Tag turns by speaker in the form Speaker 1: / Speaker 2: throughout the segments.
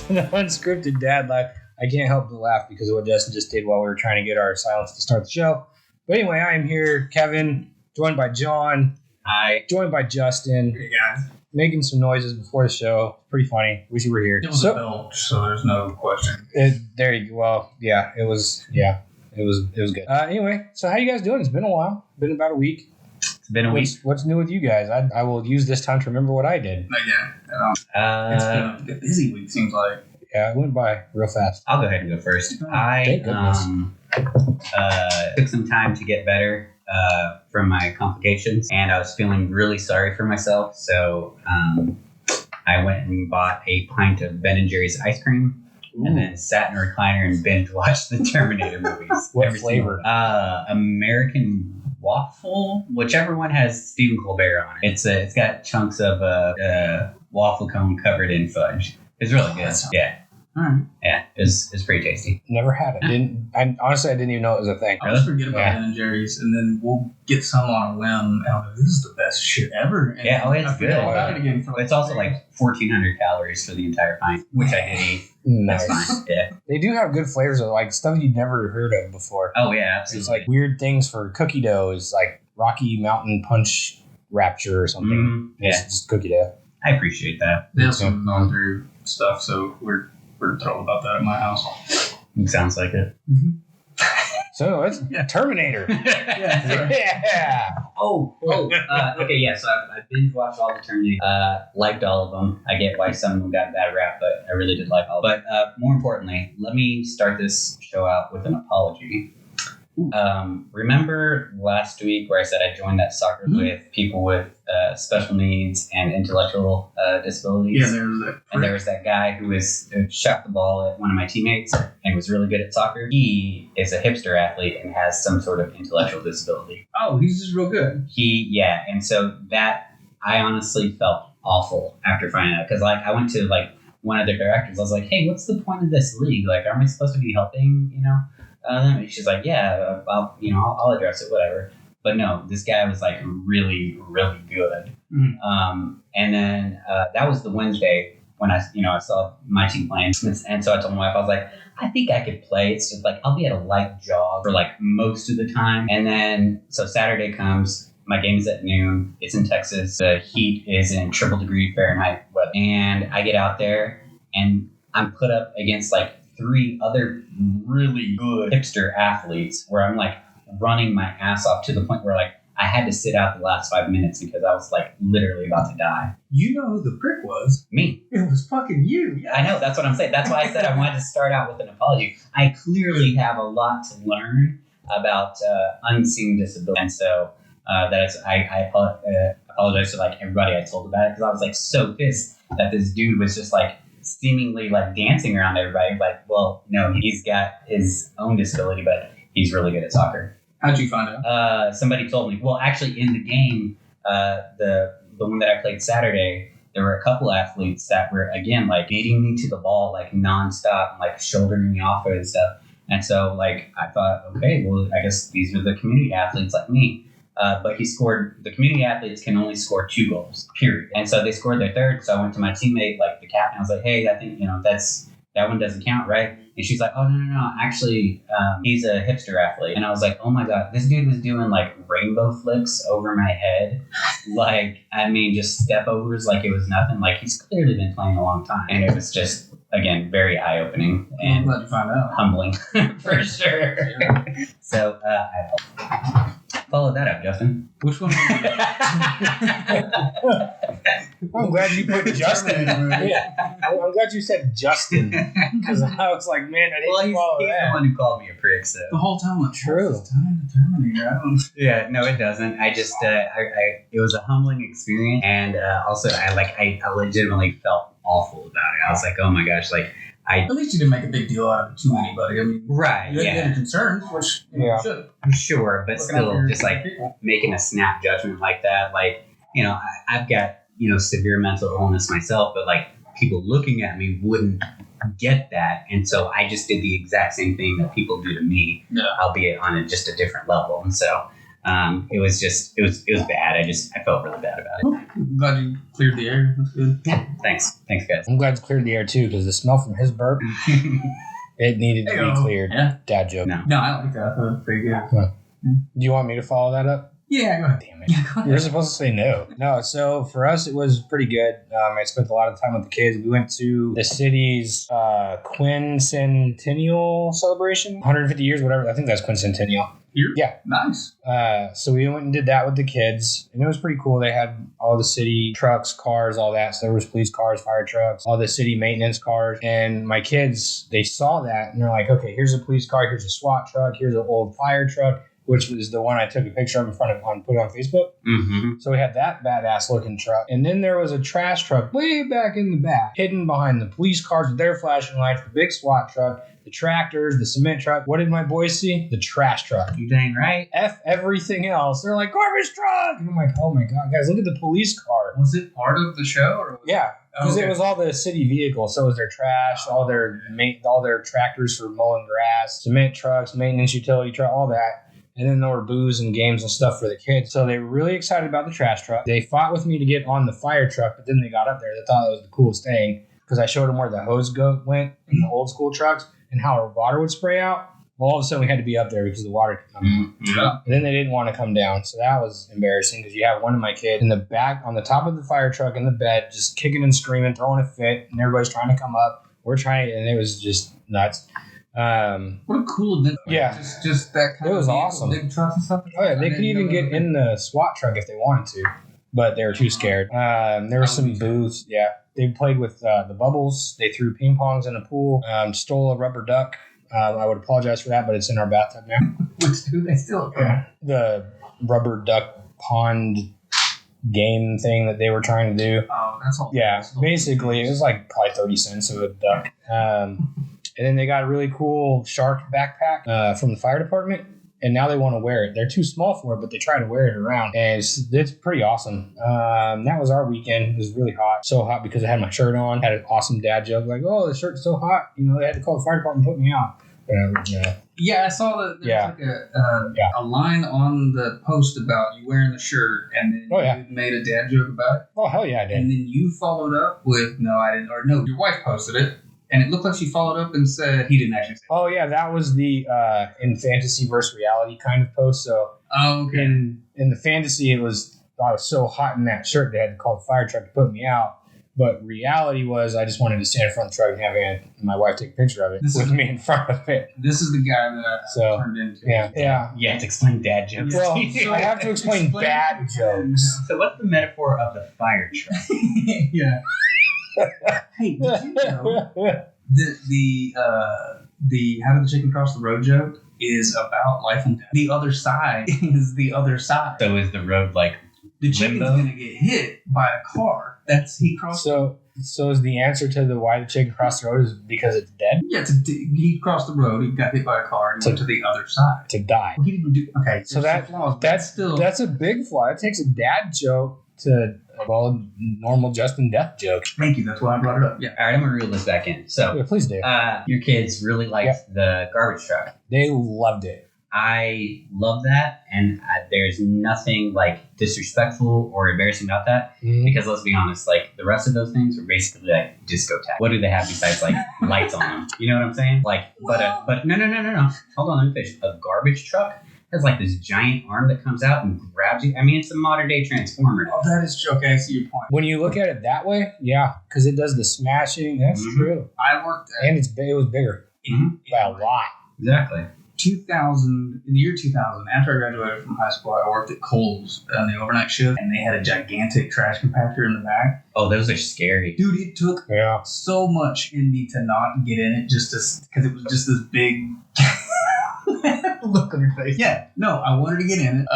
Speaker 1: to the Unscripted Dad Life. I can't help but laugh because of what Justin just did while we were trying to get our silence to start the show. But anyway, I am here, Kevin, joined by John.
Speaker 2: Hi.
Speaker 1: Joined by Justin.
Speaker 3: Hey, guys.
Speaker 1: Making some noises before the show. Pretty funny. Wish you were here.
Speaker 3: It was a belch, so there's no question.
Speaker 1: There you go. Well, yeah, it was good. Anyway, so how you guys doing? It's been a while. Been about a week.
Speaker 2: It's been a week.
Speaker 1: What's new with you guys? I will use this time to remember what I did.
Speaker 3: It's been a busy week, seems like.
Speaker 1: Yeah, it went by real fast.
Speaker 2: I'll go ahead and go first.
Speaker 1: Thank goodness.
Speaker 2: Took some time to get better from my complications, and I was feeling really sorry for myself, so I went and bought a pint of Ben & Jerry's ice cream. Ooh. And then sat in a recliner and binge watched the Terminator movies.
Speaker 1: What flavor?
Speaker 2: American waffle, whichever one has Stephen Colbert on it. It's got chunks of waffle cone covered in fudge. It's really good. Yeah.
Speaker 3: All right.
Speaker 2: Yeah, it's pretty tasty.
Speaker 1: Never had it. Honestly, I didn't even know it was a thing.
Speaker 3: I always forget about Ben & Jerry's, and then we'll get some on a whim. And I'm like, this is the best shit ever. And
Speaker 2: it's good.
Speaker 3: About it again for
Speaker 2: it's also like 1,400 calories for the entire pint, which I did eat.
Speaker 1: Nice.
Speaker 2: That's fine. Yeah.
Speaker 1: They do have good flavors of like stuff you'd never heard of before.
Speaker 2: Oh yeah, absolutely.
Speaker 1: It's like weird things for cookie dough. Is like Rocky Mountain Punch Rapture or something.
Speaker 2: Yeah.
Speaker 1: It's just cookie dough.
Speaker 2: I appreciate that.
Speaker 3: They have some non-through stuff, so we're thrilled about that at my house.
Speaker 2: It sounds like it.
Speaker 3: Mm-hmm.
Speaker 1: So it's Terminator.
Speaker 2: Yeah. Okay, yeah, so I binge watched all the Terminator. Liked all of them. I get why some of them got a bad rap, but I really did like all of them. But more importantly, let me start this show out with an apology. Remember last week where I said I joined that soccer with people with special needs and intellectual disabilities?
Speaker 3: Yeah,
Speaker 2: there was that guy who shot the ball at one of my teammates and was really good at soccer. He is a hipster athlete and has some sort of intellectual disability.
Speaker 3: Oh, he's just real good.
Speaker 2: And so that I honestly felt awful after finding out, because like I went to like one of the directors. I was like, hey, what's the point of this league? Like, aren't we supposed to be helping? She's like, yeah, I'll address it, whatever. But no, this guy was like really, really good. Mm-hmm. And then that was the Wednesday when I saw my team playing. And so I told my wife, I was like, I think I could play. It's just like, I'll be at a light jog for like most of the time. And then, so Saturday comes, my game is at noon. It's in Texas. The heat is in triple degree Fahrenheit weather. And I get out there and I'm put up against like 3 other really good hipster athletes where I'm like running my ass off to the point where like I had to sit out the last 5 minutes because I was like literally about to die.
Speaker 3: You know who the prick was?
Speaker 2: Me.
Speaker 3: It was fucking you. Yeah.
Speaker 2: I know, that's what I'm saying. That's why I said I wanted to start out with an apology. I clearly have a lot to learn about unseen disability, and so I apologize to like everybody I told about it, because I was like so pissed that this dude was just like seemingly like dancing around everybody. Like, well, no, he's got his own disability, but he's really good at soccer.
Speaker 3: How'd you find out?
Speaker 2: Somebody told me. Well, actually, in the game, the one that I played Saturday, there were a couple athletes that were again like beating me to the ball like nonstop, and, like shouldering me off and stuff. And so, like, I thought, okay, well, I guess these are the community athletes like me. But the community athletes can only score 2 goals, period. And so they scored their third. So I went to my teammate, like the captain. I was like, hey, I think, that one doesn't count, right? And she's like, oh, no. Actually, he's a hipster athlete. And I was like, oh my God, this dude was doing like rainbow flips over my head. Like, I mean, just step overs like it was nothing. Like, he's clearly been playing a long time. And it was just, again, very eye-opening and
Speaker 3: I'm glad you found out.
Speaker 2: Humbling for sure. Yeah. So I follow that up, Justin.
Speaker 3: Which one?
Speaker 1: I'm glad you put Justin. Yeah, I'm glad you said Justin, because I was like, man, I didn't follow that.
Speaker 2: He's the one who called me a prick. So
Speaker 3: the whole time, like,
Speaker 1: true.
Speaker 3: Time to Terminator.
Speaker 2: Yeah, no, it doesn't. I just, it was a humbling experience, and also I legitimately felt awful about it. I was like, oh my gosh, like.
Speaker 3: At least you didn't make a big deal out of it to anybody. I mean,
Speaker 2: right?
Speaker 3: You had concerns, which you should.
Speaker 2: I'm sure, but still, just like making a snap judgment like that, like I've got severe mental illness myself, but like people looking at me wouldn't get that, and so I just did the exact same thing that people do to me, albeit on just a different level. And so It was bad. I felt really bad about it.
Speaker 3: I'm glad you cleared the air. That's good.
Speaker 2: Yeah, thanks guys.
Speaker 1: I'm glad it's cleared the air too, because the smell from his burp, it needed to be cleared.
Speaker 3: Yeah.
Speaker 1: Dad joke.
Speaker 2: No,
Speaker 3: I like that. That's pretty good.
Speaker 1: Do you want me to follow that up?
Speaker 3: Yeah, go ahead.
Speaker 1: Damn it. You're supposed to say no. No, so for us, it was pretty good. I spent a lot of time with the kids. We went to the city's quincentennial celebration. 150 years, whatever. I think that's quincentennial.
Speaker 3: Here?
Speaker 1: Yeah.
Speaker 3: Nice.
Speaker 1: So we went and did that with the kids. And it was pretty cool. They had all the city trucks, cars, all that. So there was police cars, fire trucks, all the city maintenance cars. And my kids, they saw that. And they're like, okay, here's a police car. Here's a SWAT truck. Here's an old fire truck, which was the one I took a picture of in front of put it on Facebook.
Speaker 2: Mm-hmm.
Speaker 1: So we had that badass looking truck. And then there was a trash truck way back in the back, hidden behind the police cars with their flashing lights, the big SWAT truck, the tractors, the cement truck. What did my boys see? The trash truck.
Speaker 2: You dang right.
Speaker 1: F everything else. They're like, garbage truck! And I'm like, oh my God, guys, look at the police car.
Speaker 3: Was it part of the show? Or
Speaker 1: Yeah. Because it was all the city vehicles. So it was their trash, all their tractors for mowing grass, cement trucks, maintenance utility truck, all that. And then there were booze and games and stuff for the kids. So they were really excited about the trash truck. They fought with me to get on the fire truck, but then they got up there. They thought it was the coolest thing because I showed them where the hose goat went in the old school trucks and how our water would spray out. Well, all of a sudden we had to be up there because the water could come out.
Speaker 2: Mm-hmm.
Speaker 1: And then they didn't want to come down. So that was embarrassing because you have one of my kids in the back on the top of the fire truck in the bed, just kicking and screaming, throwing a fit, and everybody's trying to come up. We're trying, and it was just nuts.
Speaker 3: What a cool event.
Speaker 1: Yeah.
Speaker 3: Just that kind
Speaker 1: It was
Speaker 3: of
Speaker 1: awesome.
Speaker 3: big trucks and stuff.
Speaker 1: Oh, yeah, they could even get in the SWAT truck if they wanted to, but they were too scared. There were some booths. Yeah. They played with the bubbles. They threw ping pongs in a pool, stole a rubber duck. I would apologize for that, but it's in our bathtub now.
Speaker 3: Which do they still?
Speaker 1: Yeah. The rubber duck pond game thing that they were trying to do.
Speaker 3: Oh, that's all.
Speaker 1: Yeah. Basically, it was like probably 30 cents of a duck. And then they got a really cool shark backpack from the fire department. And now they want to wear it. They're too small for it, but they try to wear it around. And it's pretty awesome. That was our weekend. It was really hot. So hot because I had my shirt on. Had an awesome dad joke like, oh, the shirt's so hot. You know, they had to call the fire department and put me out.
Speaker 3: Yeah, I saw that there was like a line on the post about you wearing the shirt, and then you made a dad joke about it.
Speaker 1: Oh, hell yeah, I did.
Speaker 3: And then you followed up with, no, I didn't, or no, your wife posted it. And it looked like she followed up and said he didn't actually say
Speaker 1: Oh, yeah, that was the in fantasy versus reality kind of post. So in the fantasy, I was so hot in that shirt, they had to call the fire truck to put me out. But reality was I just wanted to stand in front of the truck and have my wife take a picture of it with me in front of it.
Speaker 3: This is the guy that I turned into.
Speaker 1: Yeah.
Speaker 2: You have to explain dad jokes.
Speaker 1: Well, I have to explain bad jokes.
Speaker 2: So what's the metaphor of the fire truck?
Speaker 3: Yeah. Hey, did you know the how did the chicken cross the road joke is about life and death? The other side is the other side.
Speaker 2: So is the road like
Speaker 3: the chicken's going to get hit by a car? He crossed.
Speaker 1: So is the answer to the why the chicken crossed the road is because it's dead?
Speaker 3: Yeah, he crossed the road. He got hit by a car and went to the other side
Speaker 1: to die.
Speaker 3: Well, he didn't do. Okay,
Speaker 1: so that's a big flaw. It takes a dad joke to normal Justin death joke.
Speaker 3: Thank you. That's why I brought it up. Yeah.
Speaker 2: All right, I'm gonna reel this back in. So
Speaker 1: yeah, please do.
Speaker 2: Your kids really liked the garbage truck.
Speaker 1: They loved it.
Speaker 2: I love that, and there's nothing like disrespectful or embarrassing about that.
Speaker 1: Mm-hmm.
Speaker 2: Because let's be honest, like the rest of those things are basically like discotheque. What do they have besides like lights on them? You know what I'm saying? Like, but no. Hold on, let me finish. A garbage truck has like this giant arm that comes out and grabs you. I mean, it's a modern day transformer.
Speaker 3: Oh, that is true. Okay, I see your point.
Speaker 1: When you look at it that way, yeah, because it does the smashing. That's true.
Speaker 3: I worked at,
Speaker 1: and it was bigger by a lot.
Speaker 2: Exactly.
Speaker 3: In the year 2000, after I graduated from high school, I worked at Kohl's on the overnight shift, and they had a gigantic trash compactor in the back.
Speaker 2: Oh, those are scary.
Speaker 3: Dude, it took so much in me to not get in it because it was just this big look on your face. Yeah, no, I wanted to get in it.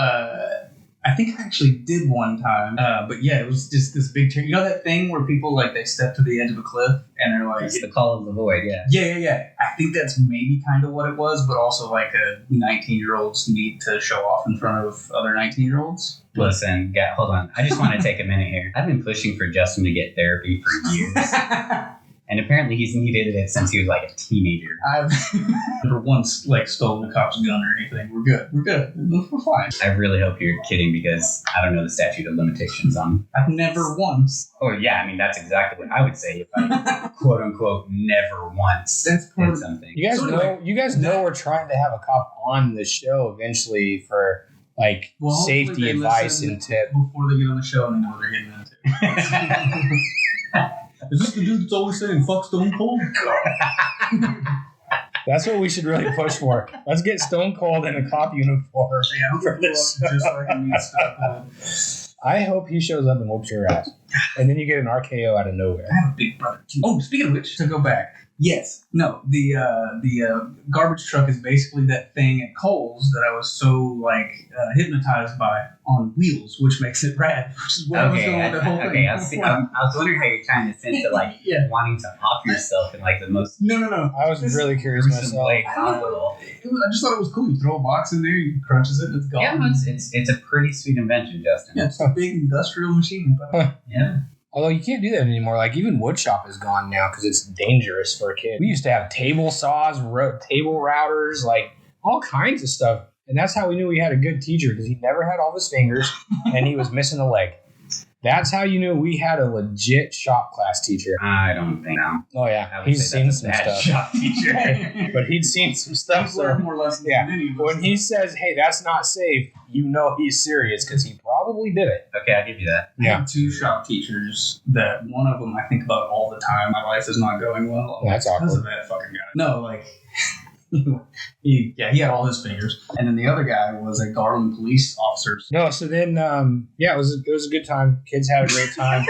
Speaker 3: I think I actually did one time, but yeah, it was just this big turn. You know that thing where people like they step to the edge of a cliff and they're like,
Speaker 2: it's the call of the void.
Speaker 3: Yeah. I think that's maybe kind of what it was, but also like a 19-year-old's need to show off in front of other 19-year-olds.
Speaker 2: Listen, hold on. I just want to take a minute here. I've been pushing for Justin to get therapy for years. And apparently he's needed it since he was like a teenager.
Speaker 3: I've never once like stolen a cop's gun or anything. We're good. We're fine.
Speaker 2: I really hope you're kidding because I don't know the statute of limitations on.
Speaker 3: I've never once.
Speaker 2: Oh yeah, I mean that's exactly what I would say if I quote unquote never once
Speaker 3: That's part
Speaker 2: did
Speaker 3: of
Speaker 2: something.
Speaker 1: You guys know we're trying to have a cop on the show eventually for like safety advice and tip
Speaker 3: before they get on the show and they know what they're getting into. Is this the dude that's always saying "fuck Stone Cold"?
Speaker 1: That's what we should really push for. Let's get Stone Cold in a cop uniform.
Speaker 3: Yeah,
Speaker 1: for this
Speaker 3: just like he needs Stone
Speaker 1: I hope he shows up and whoops your ass, and then you get an RKO out of nowhere.
Speaker 3: I have a big brother too. Oh, speaking of which, to go back. Yes. No. The garbage truck is basically that thing at Kohl's that I was so hypnotized by on wheels, which makes it rad. Which is where I was going with the whole thing.
Speaker 2: Okay, I was wondering how you're tying this into wanting to off yourself in like the most.
Speaker 3: No.
Speaker 1: I was really curious myself.
Speaker 2: Way
Speaker 3: I
Speaker 2: possible.
Speaker 3: just thought it was cool. You throw a box in there, you crunches it, and it's gone.
Speaker 2: Yeah, no, it's a pretty sweet invention, Justin.
Speaker 3: Yeah, it's a big industrial machine.
Speaker 2: Yeah.
Speaker 1: Although you can't do that anymore. Like even woodshop is gone now because it's dangerous for a kid. We used to have table saws, table routers, like all kinds of stuff. And that's how we knew we had a good teacher because he never had all of his fingers and he was missing a leg. That's how you knew we had a legit shop class teacher.
Speaker 2: I don't think so.
Speaker 1: Oh yeah, he's seen some stuff.
Speaker 2: Shop teacher.
Speaker 1: But he'd seen some stuff.
Speaker 3: He's learned more lessons than any of us.
Speaker 1: When he says, "Hey, that's not safe," you know he's serious because he probably did it.
Speaker 2: Okay, I'll give you that.
Speaker 3: I have two shop teachers that one of them I think about all the time. My life is not going well.
Speaker 1: That's awkward.
Speaker 3: Because of that fucking guy. No, he had all his fingers. And then the other guy was a Garland police officer.
Speaker 1: No, so then it was a good time. Kids had a great time.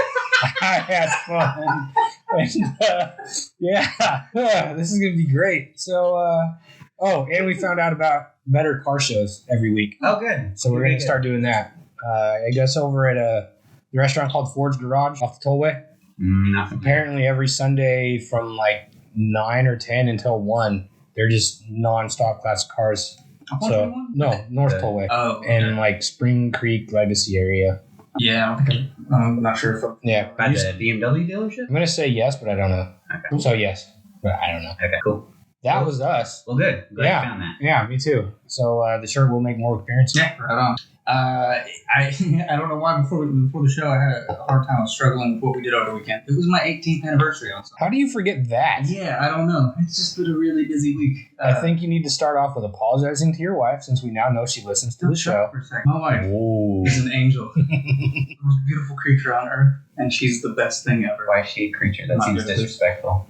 Speaker 1: I had fun. And this is gonna be great. So and we found out about better car shows every week.
Speaker 2: Oh, good.
Speaker 1: So we're gonna start doing that. I guess over at a restaurant called Ford's Garage off the tollway. Apparently every Sunday from like 9 or 10 until 1, they're just non-stop classic cars. So no, North Tollway.
Speaker 3: Oh, okay.
Speaker 1: And like Spring Creek Legacy area.
Speaker 3: Yeah, I'm not sure if
Speaker 1: yeah.
Speaker 2: By the BMW dealership?
Speaker 1: I'm gonna say yes, but I don't know.
Speaker 2: Okay.
Speaker 1: So yes, but I don't know.
Speaker 2: Okay, cool.
Speaker 1: That was us.
Speaker 2: Well, good. Glad you found that.
Speaker 1: Yeah, me too. So the shirt will make more appearances.
Speaker 3: Yeah, right on. I don't know why before the show I had a hard time struggling with what we did over the weekend. It was my 18th anniversary on Sunday.
Speaker 1: How do you forget that?
Speaker 3: Yeah, I don't know. It's just been a really busy week.
Speaker 1: I think you need to start off with apologizing to your wife since we now know she listens to the show.
Speaker 3: For a second. My wife is an angel. The most beautiful creature on earth, and she's the best thing ever.
Speaker 2: Why is she a creature? That seems disrespectful.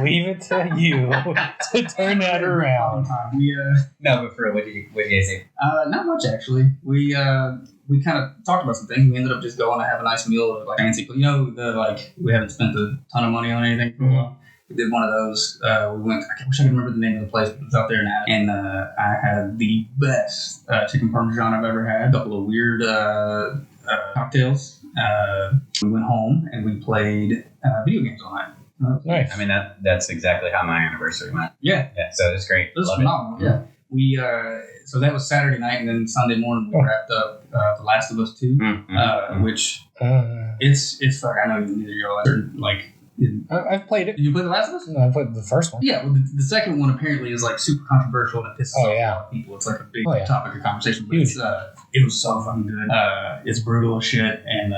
Speaker 1: Leave it to you to turn that around.
Speaker 2: No, but for real, what did you guys say?
Speaker 3: Not much actually. We kind of talked about some things. We ended up just going to have a nice meal at like fancy. We haven't spent a ton of money on anything for a while. We did one of those. We went. I wish I could remember the name of the place, but it's out there in Adam. And I had the best chicken parmesan I've ever had. A couple of weird cocktails. We went home and we played video games all night.
Speaker 1: Nice.
Speaker 2: I mean that's exactly how my anniversary went.
Speaker 3: Yeah.
Speaker 2: So it's great.
Speaker 3: It was phenomenal. Yeah. We so that was Saturday night, and then Sunday morning we wrapped up The Last of Us 2, which it's fuck. I know neither of y'all are like.
Speaker 1: I've played it.
Speaker 3: Did you play The Last of Us?
Speaker 1: No, I played the first one.
Speaker 3: Yeah, well, the second one apparently is like super controversial and it pisses off a lot of people. It's like a big topic of conversation, but it was so fucking good. It's brutal as shit, and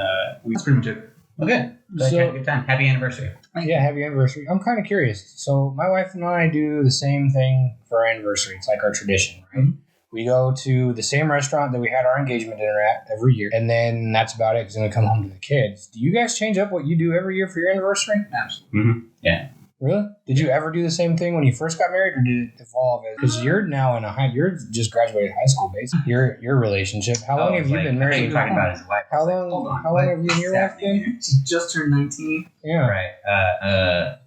Speaker 3: that's pretty much it.
Speaker 2: Okay. So, had a good time. Happy anniversary.
Speaker 1: Yeah, happy anniversary. I'm kind of curious. So my wife and I do the same thing for our anniversary. It's like our tradition, right? Mm-hmm. We go to the same restaurant that we had our engagement dinner at every year, and then that's about it because then we come home to the kids. Do you guys change up what you do every year for your anniversary?
Speaker 3: Absolutely.
Speaker 2: Mm-hmm. Yeah.
Speaker 1: Really? Did you ever do the same thing when you first got married, or did it evolve? Because you're now you're just graduated high school, basically. Your relationship. How long have you been married?
Speaker 2: Talking about his wife.
Speaker 1: How long have you and your wife been?
Speaker 3: She just turned 19.
Speaker 1: Yeah.
Speaker 2: Right.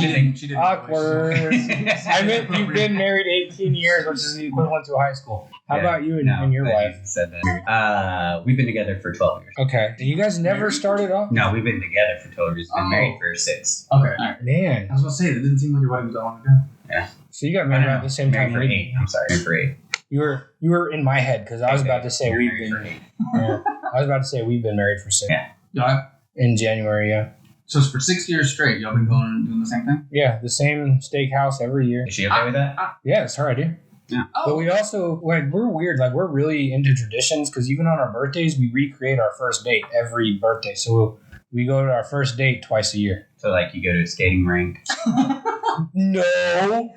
Speaker 3: She didn't
Speaker 1: awkward. I meant you've been married 18 years, which is the equivalent to high school. How about you and your wife?
Speaker 2: Said that. We've been together for 12 years.
Speaker 1: Okay. You guys never started off?
Speaker 2: No, we've been together for 12 years. Been married for 6.
Speaker 3: Okay. All right.
Speaker 1: Man.
Speaker 3: I was going to say, that didn't seem like your wedding was that long ago.
Speaker 2: Yeah.
Speaker 1: So you got married at the same time.
Speaker 2: For 8. I'm sorry. For 8.
Speaker 1: You were in my head because I was about to say we've been. I was about to say we've been married for 6.
Speaker 3: Yeah.
Speaker 1: In January, yeah.
Speaker 3: So it's for 6 years straight, y'all been going and doing the same thing?
Speaker 1: Yeah, the same steakhouse every year.
Speaker 2: Is she okay with that?
Speaker 1: Yeah, it's her idea.
Speaker 2: Yeah.
Speaker 1: But we also, we're weird. Like, we're really into traditions because even on our birthdays, we recreate our first date every birthday. So we go to our first date twice a year.
Speaker 2: So, like, you go to a skating rink,
Speaker 1: No.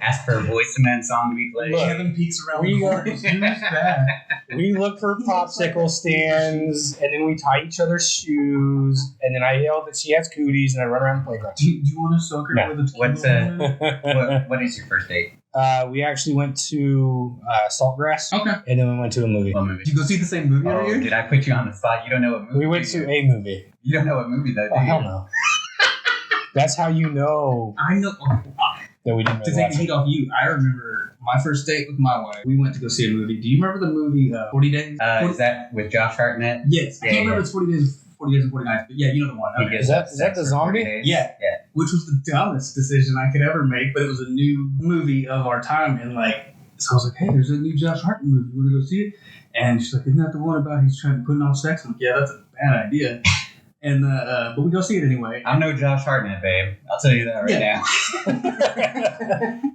Speaker 2: ask for a Boyz II Men song to be played.
Speaker 1: Look,
Speaker 3: Kevin peeks around
Speaker 1: we
Speaker 3: the
Speaker 1: go-
Speaker 3: corner. Who's that?
Speaker 1: We look for popsicle stands, and then we tie each other's shoes, and then I yell that she has cooties, and I run around the playground.
Speaker 3: Do you want to soak her
Speaker 1: No.
Speaker 3: with a
Speaker 2: What's
Speaker 3: tequila?
Speaker 2: what is your first date?
Speaker 1: We actually went to Saltgrass,
Speaker 3: Okay.
Speaker 1: and then we went to a movie.
Speaker 2: What movie?
Speaker 3: Did you go see the same movie every
Speaker 2: Oh,
Speaker 3: year?
Speaker 2: did I put you on the spot? You don't know what movie?
Speaker 1: We went to a movie.
Speaker 2: You don't know what movie though, do
Speaker 1: Oh,
Speaker 2: you?
Speaker 1: hell no. That's how you know
Speaker 3: I know.
Speaker 1: that we didn't
Speaker 3: To
Speaker 1: really
Speaker 3: take
Speaker 1: watch
Speaker 3: the heat
Speaker 1: it.
Speaker 3: off you, I remember my first date with my wife. We went to go see a movie. Do you remember the movie 40 Days?
Speaker 2: Is that with Josh Hartnett?
Speaker 3: Yes. I
Speaker 2: Yeah,
Speaker 3: can't remember
Speaker 2: yeah.
Speaker 3: if it's 40 Days, 40 Days and 40 Nights, but yeah, you know the one.
Speaker 2: He
Speaker 3: Okay.
Speaker 2: gives
Speaker 1: Is that
Speaker 2: up
Speaker 1: the
Speaker 2: sex for
Speaker 1: zombie?
Speaker 2: 40 days.
Speaker 3: Yeah.
Speaker 2: Yeah.
Speaker 3: Which was the dumbest decision I could ever make, but it was a new movie of our time, and like, so I was like, hey, there's a new Josh Hartnett movie. You want to go see it? And she's like, isn't that the one about he's trying to put off sex? I'm like, yeah, that's a bad idea. And but we go see it anyway.
Speaker 2: I'm no Josh Hartnett, babe. I'll tell you that right
Speaker 3: Yeah.
Speaker 2: now.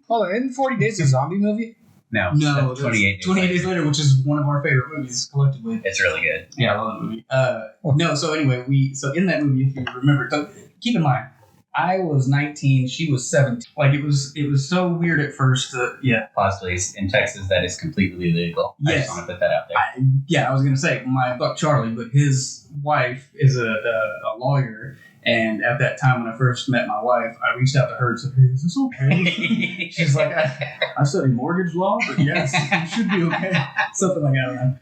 Speaker 1: Hold on, isn't 40 Days a zombie movie?
Speaker 2: No,
Speaker 3: No,
Speaker 2: that's 28 days.
Speaker 3: 28 Days Later, which is one of our favorite movies collectively.
Speaker 2: It's really good.
Speaker 3: Yeah, I love that movie. No, so anyway, so in that movie, if you remember, so keep in mind, I was 19, she was 17. Like it was so weird at first. Yeah,
Speaker 2: Pause, please. In Texas, that is completely illegal. I
Speaker 3: Yes.
Speaker 2: just want to put that out there.
Speaker 3: I was gonna say my fuck Charlie, but his wife is a lawyer. And at that time, when I first met my wife, I reached out to her and said, "Hey, is this okay?" She's like, "I studied mortgage law, but yes, you should be okay." Something like that.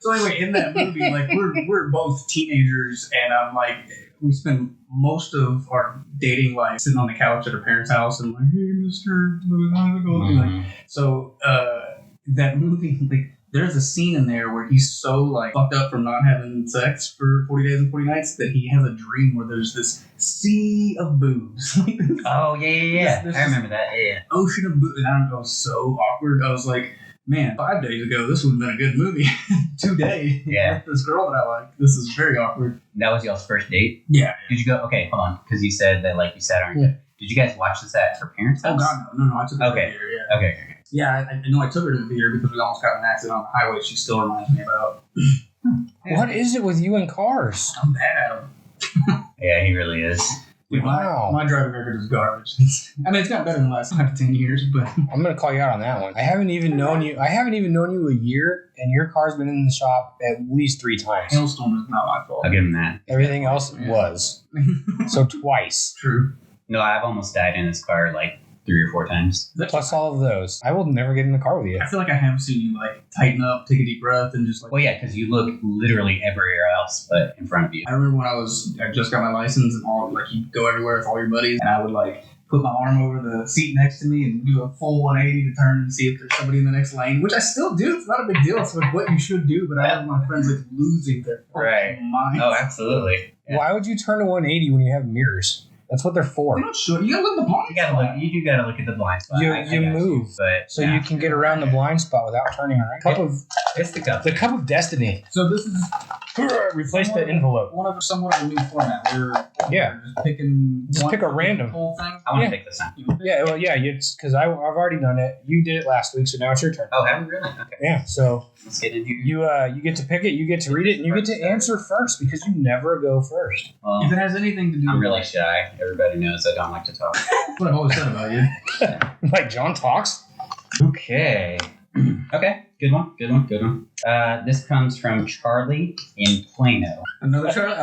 Speaker 3: So anyway, in that movie, like we're both teenagers, and I'm like, we spend most of our dating life sitting on the couch at our parents' house, and like, "Hey, Mister, how's it going?" Like, so that movie, like, there's a scene in there where he's so like fucked up from not having sex for 40 days and 40 nights that he has a dream where there's this sea of boobs. Like this
Speaker 2: Oh, yeah.
Speaker 3: This
Speaker 2: I remember that. Yeah.
Speaker 3: ocean of boobs. And I don't know, it was so awkward. I was like, man, 5 days ago, this would have been a good movie. Today,
Speaker 2: Yeah.
Speaker 3: with this girl that I like, this is very awkward.
Speaker 2: That was y'all's first date?
Speaker 3: Yeah.
Speaker 2: Did you go? Okay, hold on. Because you said that, like, you sat on.
Speaker 1: Yeah.
Speaker 2: Did you guys watch this at her parents'
Speaker 3: Oh,
Speaker 2: house?
Speaker 3: God, no, I took her
Speaker 2: Okay.
Speaker 3: to the theater, yeah.
Speaker 2: Okay.
Speaker 3: Yeah, I know I took her to the theater because we almost got in an accident on the highway she still reminds me about.
Speaker 1: What is it with you and cars?
Speaker 3: I'm bad at them.
Speaker 2: Yeah, he really is.
Speaker 3: Dude,
Speaker 1: Wow.
Speaker 3: my driving record is garbage. I mean, it's gotten better in the last 5 to 10 years, but
Speaker 1: I'm gonna call you out on that one. I haven't even known you a year, and your car's been in the shop at least 3 times.
Speaker 3: hailstorm is not my fault.
Speaker 2: I'll give him that.
Speaker 1: Everything else was. So twice.
Speaker 3: True.
Speaker 2: No, I've almost died in this car like 3 or 4 times.
Speaker 1: Plus all of those. I will never get in the car with you.
Speaker 3: I feel like I have seen you like tighten up, take a deep breath, and just like.
Speaker 2: Well, yeah, because you look literally everywhere else but in front of you.
Speaker 3: I remember when I just got my license and all, like you go everywhere with all your buddies, and I would like put my arm over the seat next to me and do a full 180 to turn and see if there's somebody in the next lane, which I still do. It's not a big deal. It's like what you should do, but I have my friends like losing their fucking
Speaker 2: Right.
Speaker 3: minds.
Speaker 2: Oh, absolutely. Yeah.
Speaker 1: Why would you turn to 180 when you have mirrors? That's what they're for.
Speaker 3: They don't show you. Gotta look at the blind
Speaker 2: You gotta
Speaker 3: spot.
Speaker 2: look. You do gotta look at the blind spot.
Speaker 1: You
Speaker 2: I got
Speaker 1: move.
Speaker 2: but
Speaker 1: So
Speaker 2: yeah.
Speaker 1: you can get around the blind spot without turning around.
Speaker 2: It's the cup.
Speaker 1: The cup of destiny.
Speaker 3: So this is
Speaker 1: Replace the envelope.
Speaker 3: somewhat of a new format. We're
Speaker 1: Yeah.
Speaker 3: just picking.
Speaker 1: Just pick a random.
Speaker 3: whole thing.
Speaker 2: I want to
Speaker 1: Yeah.
Speaker 2: take this time.
Speaker 1: Yeah, well, yeah, it's because I've already done it. You did it last week, so now it's your turn.
Speaker 2: Oh, have we really? Okay.
Speaker 1: Yeah, so
Speaker 2: Let's get in here.
Speaker 1: you get to pick it, you get to read it, and you get to answer first because you never go first.
Speaker 2: Well,
Speaker 3: If it has anything to do,
Speaker 2: I'm
Speaker 3: with
Speaker 2: really shy. Everybody knows I don't like to talk.
Speaker 3: That's what I've always said about you.
Speaker 1: Like John talks.
Speaker 2: Okay. Okay. Good one. Good one. Good one. This comes from Charlie in Plano.
Speaker 3: Another Charlie.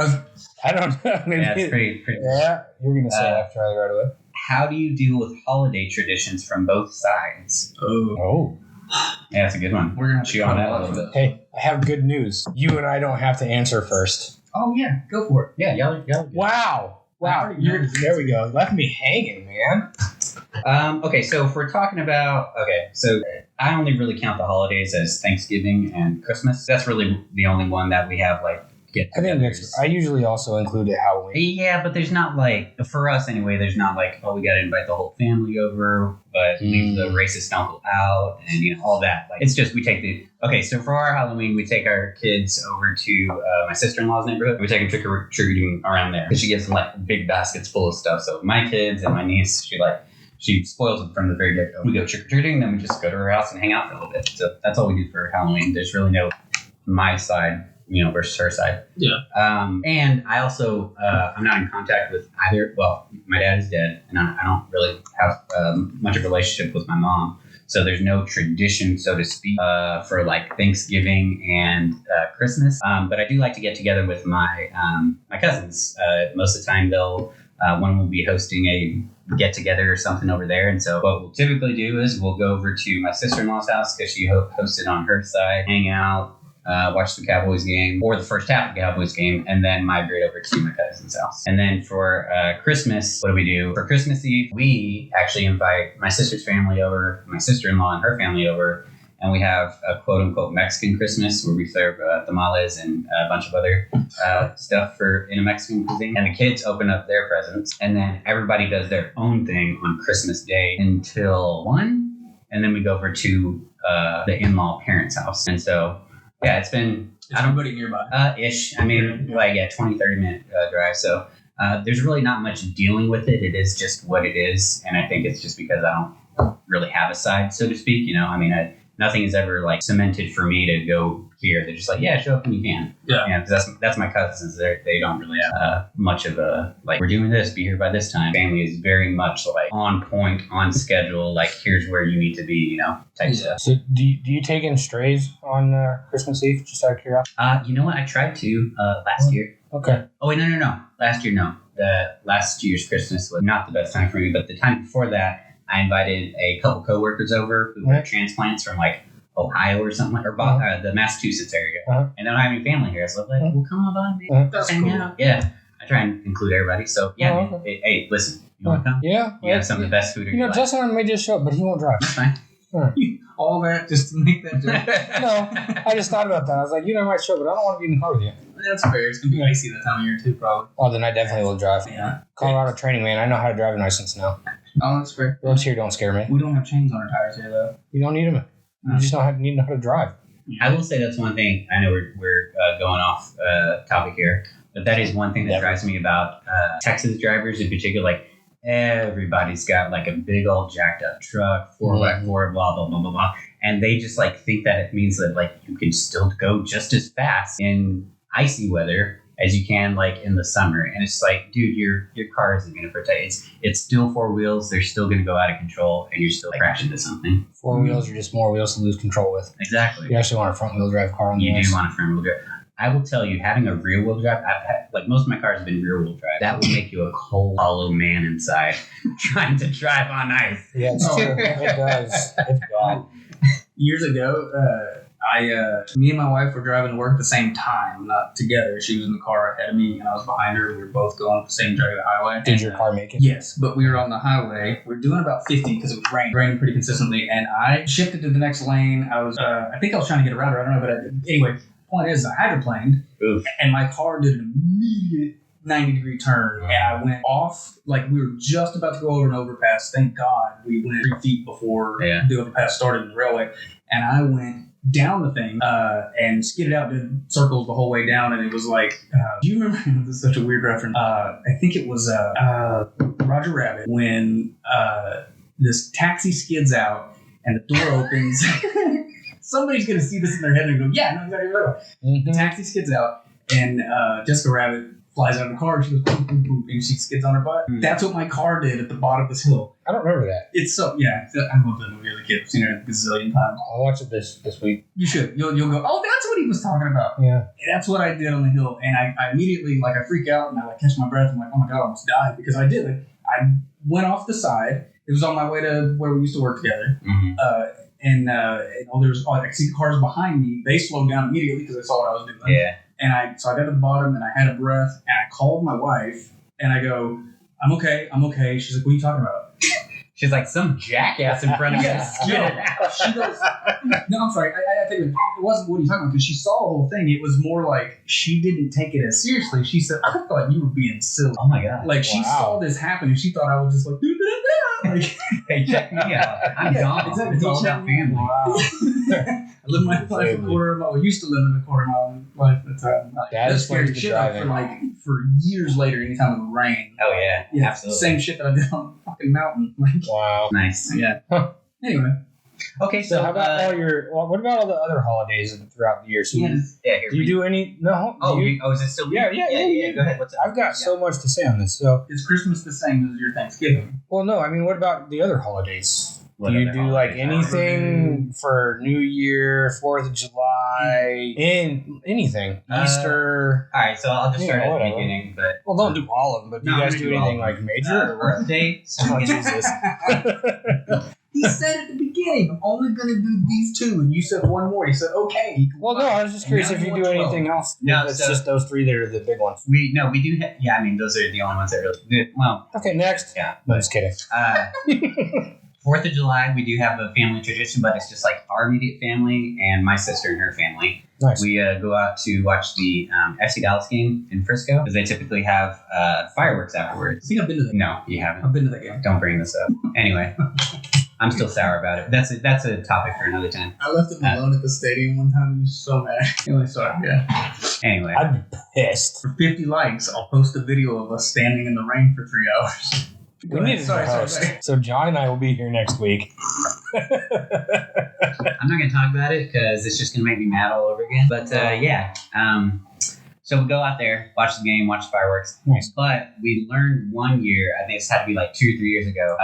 Speaker 1: I don't know. Maybe,
Speaker 2: Yeah, it's pretty.
Speaker 1: yeah, you're gonna say after Charlie right away.
Speaker 2: How do you deal with holiday traditions from both sides?
Speaker 1: Oh,
Speaker 2: Yeah, that's a good one.
Speaker 3: We're gonna have to
Speaker 2: Chew on
Speaker 3: cut
Speaker 2: that a
Speaker 3: off
Speaker 2: little
Speaker 3: of
Speaker 2: bit.
Speaker 1: hey, I have good news. You and I don't have to answer first.
Speaker 3: Oh yeah, go for it.
Speaker 2: Yeah, y'all.
Speaker 1: Wow.
Speaker 3: I already know this
Speaker 1: There we go. Left me hanging, man.
Speaker 2: Okay, so if we're talking about so I only really count the holidays as Thanksgiving and Christmas. That's really the only one that we have like get-togethers.
Speaker 1: I think I usually also include it Halloween.
Speaker 2: Yeah, but there's not like, for us anyway, there's not like, oh, we got to invite the whole family over, but leave the racist uncle out and, you know, all that. Like, it's just, so for our Halloween, we take our kids over to my sister-in-law's neighborhood. We take them trick-or-treating around there. Because she gives them like big baskets full of stuff. So my kids and my niece, she spoils them from the very get-go. We go trick-or-treating, then we just go to her house and hang out for a little bit. So that's all we do for Halloween. There's really no my side, you know, versus her side.
Speaker 3: Yeah.
Speaker 2: And I also, I'm not in contact with either. Well, my dad is dead, and I don't really have much of a relationship with my mom. So there's no tradition, so to speak, for like Thanksgiving and Christmas. But I do like to get together with my cousins. Most of the time, one will be hosting a get together or something over there. And so what we'll typically do is we'll go over to my sister-in-law's house because she hosted on her side, hang out, watch the Cowboys game or the first half of the Cowboys game, and then migrate over to my cousin's house. And then for Christmas, what do we do? For Christmas Eve, we actually invite my sister's family over, my sister-in-law and her family over, and we have a quote-unquote Mexican Christmas where we serve tamales and a bunch of other stuff in a Mexican cuisine. And the kids open up their presents, and then everybody does their own thing on Christmas Day until 1, and then we go over to the in-law parents' house. And so, yeah, it's been...
Speaker 3: everybody nearby?
Speaker 2: Ish. I mean, 20, 30-minute drive. So there's really not much dealing with it. It is just what it is. And I think it's just because I don't really have a side, so to speak. You know, I mean, nothing is ever like cemented for me to go here. They're just like, yeah, show up when you can. Yeah. Because that's my cousins. They don't really have much of a, like, we're doing this, be here by this time. Family is very much like on point, on schedule, like here's where you need to be, you know, type stuff.
Speaker 1: So do you take in strays on Christmas Eve, just out of curiosity?
Speaker 2: You know what? I tried to last year.
Speaker 1: Okay.
Speaker 2: Oh, wait, no. Last year, no. The last year's Christmas was not the best time for me, but the time before that, I invited a couple coworkers over who were transplants from like Ohio or something, or the Massachusetts area. And they don't have any family here. So I'm like, well, come on by, man.
Speaker 3: That's cool.
Speaker 2: Out. Yeah. I try and include everybody. So, yeah, hey, listen, you want to come?
Speaker 1: Yeah.
Speaker 2: You have some of the best food.
Speaker 1: You know, Justin may just show up, but he won't drive.
Speaker 2: That's fine.
Speaker 3: All that just to make that joke?
Speaker 1: No, I just thought about that. I was like, I might show up, but I don't want to be in the car with you.
Speaker 3: That's fair. It's going to be icy that time of year, too, probably.
Speaker 1: Oh, then I definitely will drive.
Speaker 3: Yeah.
Speaker 1: Colorado training, man. I know how to drive a license now.
Speaker 3: Oh, that's fair.
Speaker 1: Roads here don't scare me.
Speaker 3: We don't have chains on our tires here, though.
Speaker 1: You don't need them. You just need to know how to drive.
Speaker 2: I will say that's one thing. I know we're going off topic here, but that is one thing that drives me about Texas drivers in particular. Like, everybody's got like a big old jacked up truck, 4x4, blah, blah, blah, blah, blah. And they just like think that it means that like you can still go just as fast in icy weather as you can like in the summer. And it's like, dude, your car isn't going to protect. It's still 4 wheels. They're still going to go out of control and you're still crash into something.
Speaker 1: 4 wheels are just more wheels to lose control with.
Speaker 2: Exactly.
Speaker 1: You actually want a front wheel drive car on the
Speaker 2: You do want a front wheel drive. I will tell you, having a rear wheel drive, I've had, like, most of my cars have been rear wheel drive. That will make you a cold, hollow man inside trying to drive on ice.
Speaker 1: Yeah, it's true. It does. It's bad.
Speaker 3: Years ago, me and my wife were driving to work at the same time, not together. She was in the car ahead of me, and I was behind her. We were both going up the same drive of the highway.
Speaker 1: Did your car make it?
Speaker 3: Yes, but we were on the highway. We were doing about 50 because it was raining pretty consistently, and I shifted to the next lane. I think I was trying to get around her. I don't know, but anyway, point is, I hydroplaned, and my car did an immediate 90-degree turn, and I went off, like we were just about to go over an overpass. Thank God we went 3 feet before the overpass started in the railway, and I went down the thing and skidded out, did circles the whole way down, and it was like, do you remember, this is such a weird reference, I think it was Roger Rabbit, when this taxi skids out, and the door opens. Somebody's going to see this in their head and go, yeah, no, exactly right. The taxi skids out, and Jessica Rabbit flies out of the car, and she goes, boop, boop, boop, and she skids on her butt. That's what my car did at the bottom of this hill.
Speaker 1: I don't remember that.
Speaker 3: It's so, I love that movie as a kid. I've seen it a gazillion times.
Speaker 1: I'll watch it this week.
Speaker 3: You should. You'll go, oh, that's what he was talking about.
Speaker 1: Yeah.
Speaker 3: And that's what I did on the hill. And I immediately, like, I freak out, and I, like, catch my breath. I'm like, oh, my God, I almost died. Because I did. I went off the side. It was on my way to where we used to work together. And there's, I could see cars behind me. They slowed down immediately because they saw what I was doing.
Speaker 2: Yeah.
Speaker 3: And I got to the bottom, and I had a breath, and I called my wife, and I go, I'm okay. She's like, what are you talking about?
Speaker 2: She's like, some jackass in front of us. Get it out.
Speaker 3: She goes, no, I'm sorry. I think it wasn't what you're talking about because she saw the whole thing. It was more like she didn't take it as seriously. She said, I thought you were being silly.
Speaker 2: Oh my God.
Speaker 3: Like, she saw this happen and she thought I was just like, like,
Speaker 2: hey, check me out. I'm gone.
Speaker 3: Exactly.
Speaker 2: It's all about family.
Speaker 1: Wow.
Speaker 3: I live my life a quarter of a mile. I used to live in a quarter mile life at the time. That's scary
Speaker 1: explains the
Speaker 3: shit up
Speaker 1: driving.
Speaker 3: for years later, anytime it would rain.
Speaker 2: Oh, yeah. Absolutely.
Speaker 3: Same shit that I did on the fucking mountain. Like,
Speaker 1: Wow.
Speaker 2: Nice.
Speaker 3: yeah. Anyway.
Speaker 2: Okay,
Speaker 1: So how about all your? Well, what about all the other holidays throughout the year? So
Speaker 2: here
Speaker 1: do you do any? No.
Speaker 2: Oh,
Speaker 1: do you,
Speaker 2: is it still?
Speaker 1: Yeah.
Speaker 2: Go ahead. What's up?
Speaker 1: I've got so much to say on this. So
Speaker 3: Is Christmas the same as your Thanksgiving?
Speaker 1: well, no. I mean, what about the other holidays?
Speaker 2: What
Speaker 1: Do you
Speaker 2: other
Speaker 1: do like
Speaker 2: holidays?
Speaker 1: anything for New Year, 4th of July, anything? Easter?
Speaker 2: All right, so I'll just start at the
Speaker 1: whatever.
Speaker 2: beginning. But
Speaker 1: Well, don't do all of them, but do
Speaker 2: No,
Speaker 1: you
Speaker 2: I'm
Speaker 1: guys
Speaker 2: gonna
Speaker 1: do
Speaker 2: do all
Speaker 1: anything
Speaker 2: of
Speaker 1: like
Speaker 2: them.
Speaker 1: major? or what?
Speaker 2: birthday.
Speaker 1: Oh, Jesus.
Speaker 3: He said at the beginning, I'm only going to do these two. And you said one more. He said, okay.
Speaker 1: Well, no, I was just curious
Speaker 3: Now
Speaker 1: if
Speaker 3: you
Speaker 1: you
Speaker 3: want
Speaker 1: do
Speaker 3: 12.
Speaker 1: anything else.
Speaker 2: No,
Speaker 1: It's
Speaker 2: so-
Speaker 1: just those three that are the big ones.
Speaker 2: We do. Yeah, I mean, those are the only ones that really. Well,
Speaker 1: Okay, next.
Speaker 2: yeah.
Speaker 1: No, just kidding.
Speaker 2: 4th of July, we do have a family tradition, but it's just like our immediate family and my sister and her family.
Speaker 1: Nice.
Speaker 2: We go out to watch the FC Dallas game in Frisco because they typically have fireworks afterwards.
Speaker 3: I think I've been to that.
Speaker 2: No, you haven't.
Speaker 3: I've been to that game.
Speaker 2: Don't bring this up. Anyway, I'm still sour about it. That's a topic for another time.
Speaker 3: I left him alone at the stadium one time. He was so mad. Anyway, sorry. Yeah.
Speaker 2: Anyway,
Speaker 1: I'd be pissed.
Speaker 3: For 50 likes, I'll post a video of us standing in the rain for 3 hours.
Speaker 1: We need a host. So John and I will be here next week.
Speaker 2: I'm not going to talk about it because it's just going to make me mad all over again. But yeah, so we go out there, watch the game, watch the fireworks.
Speaker 1: Nice.
Speaker 2: But we learned one year, I think this had to be like 2 or 3 years ago,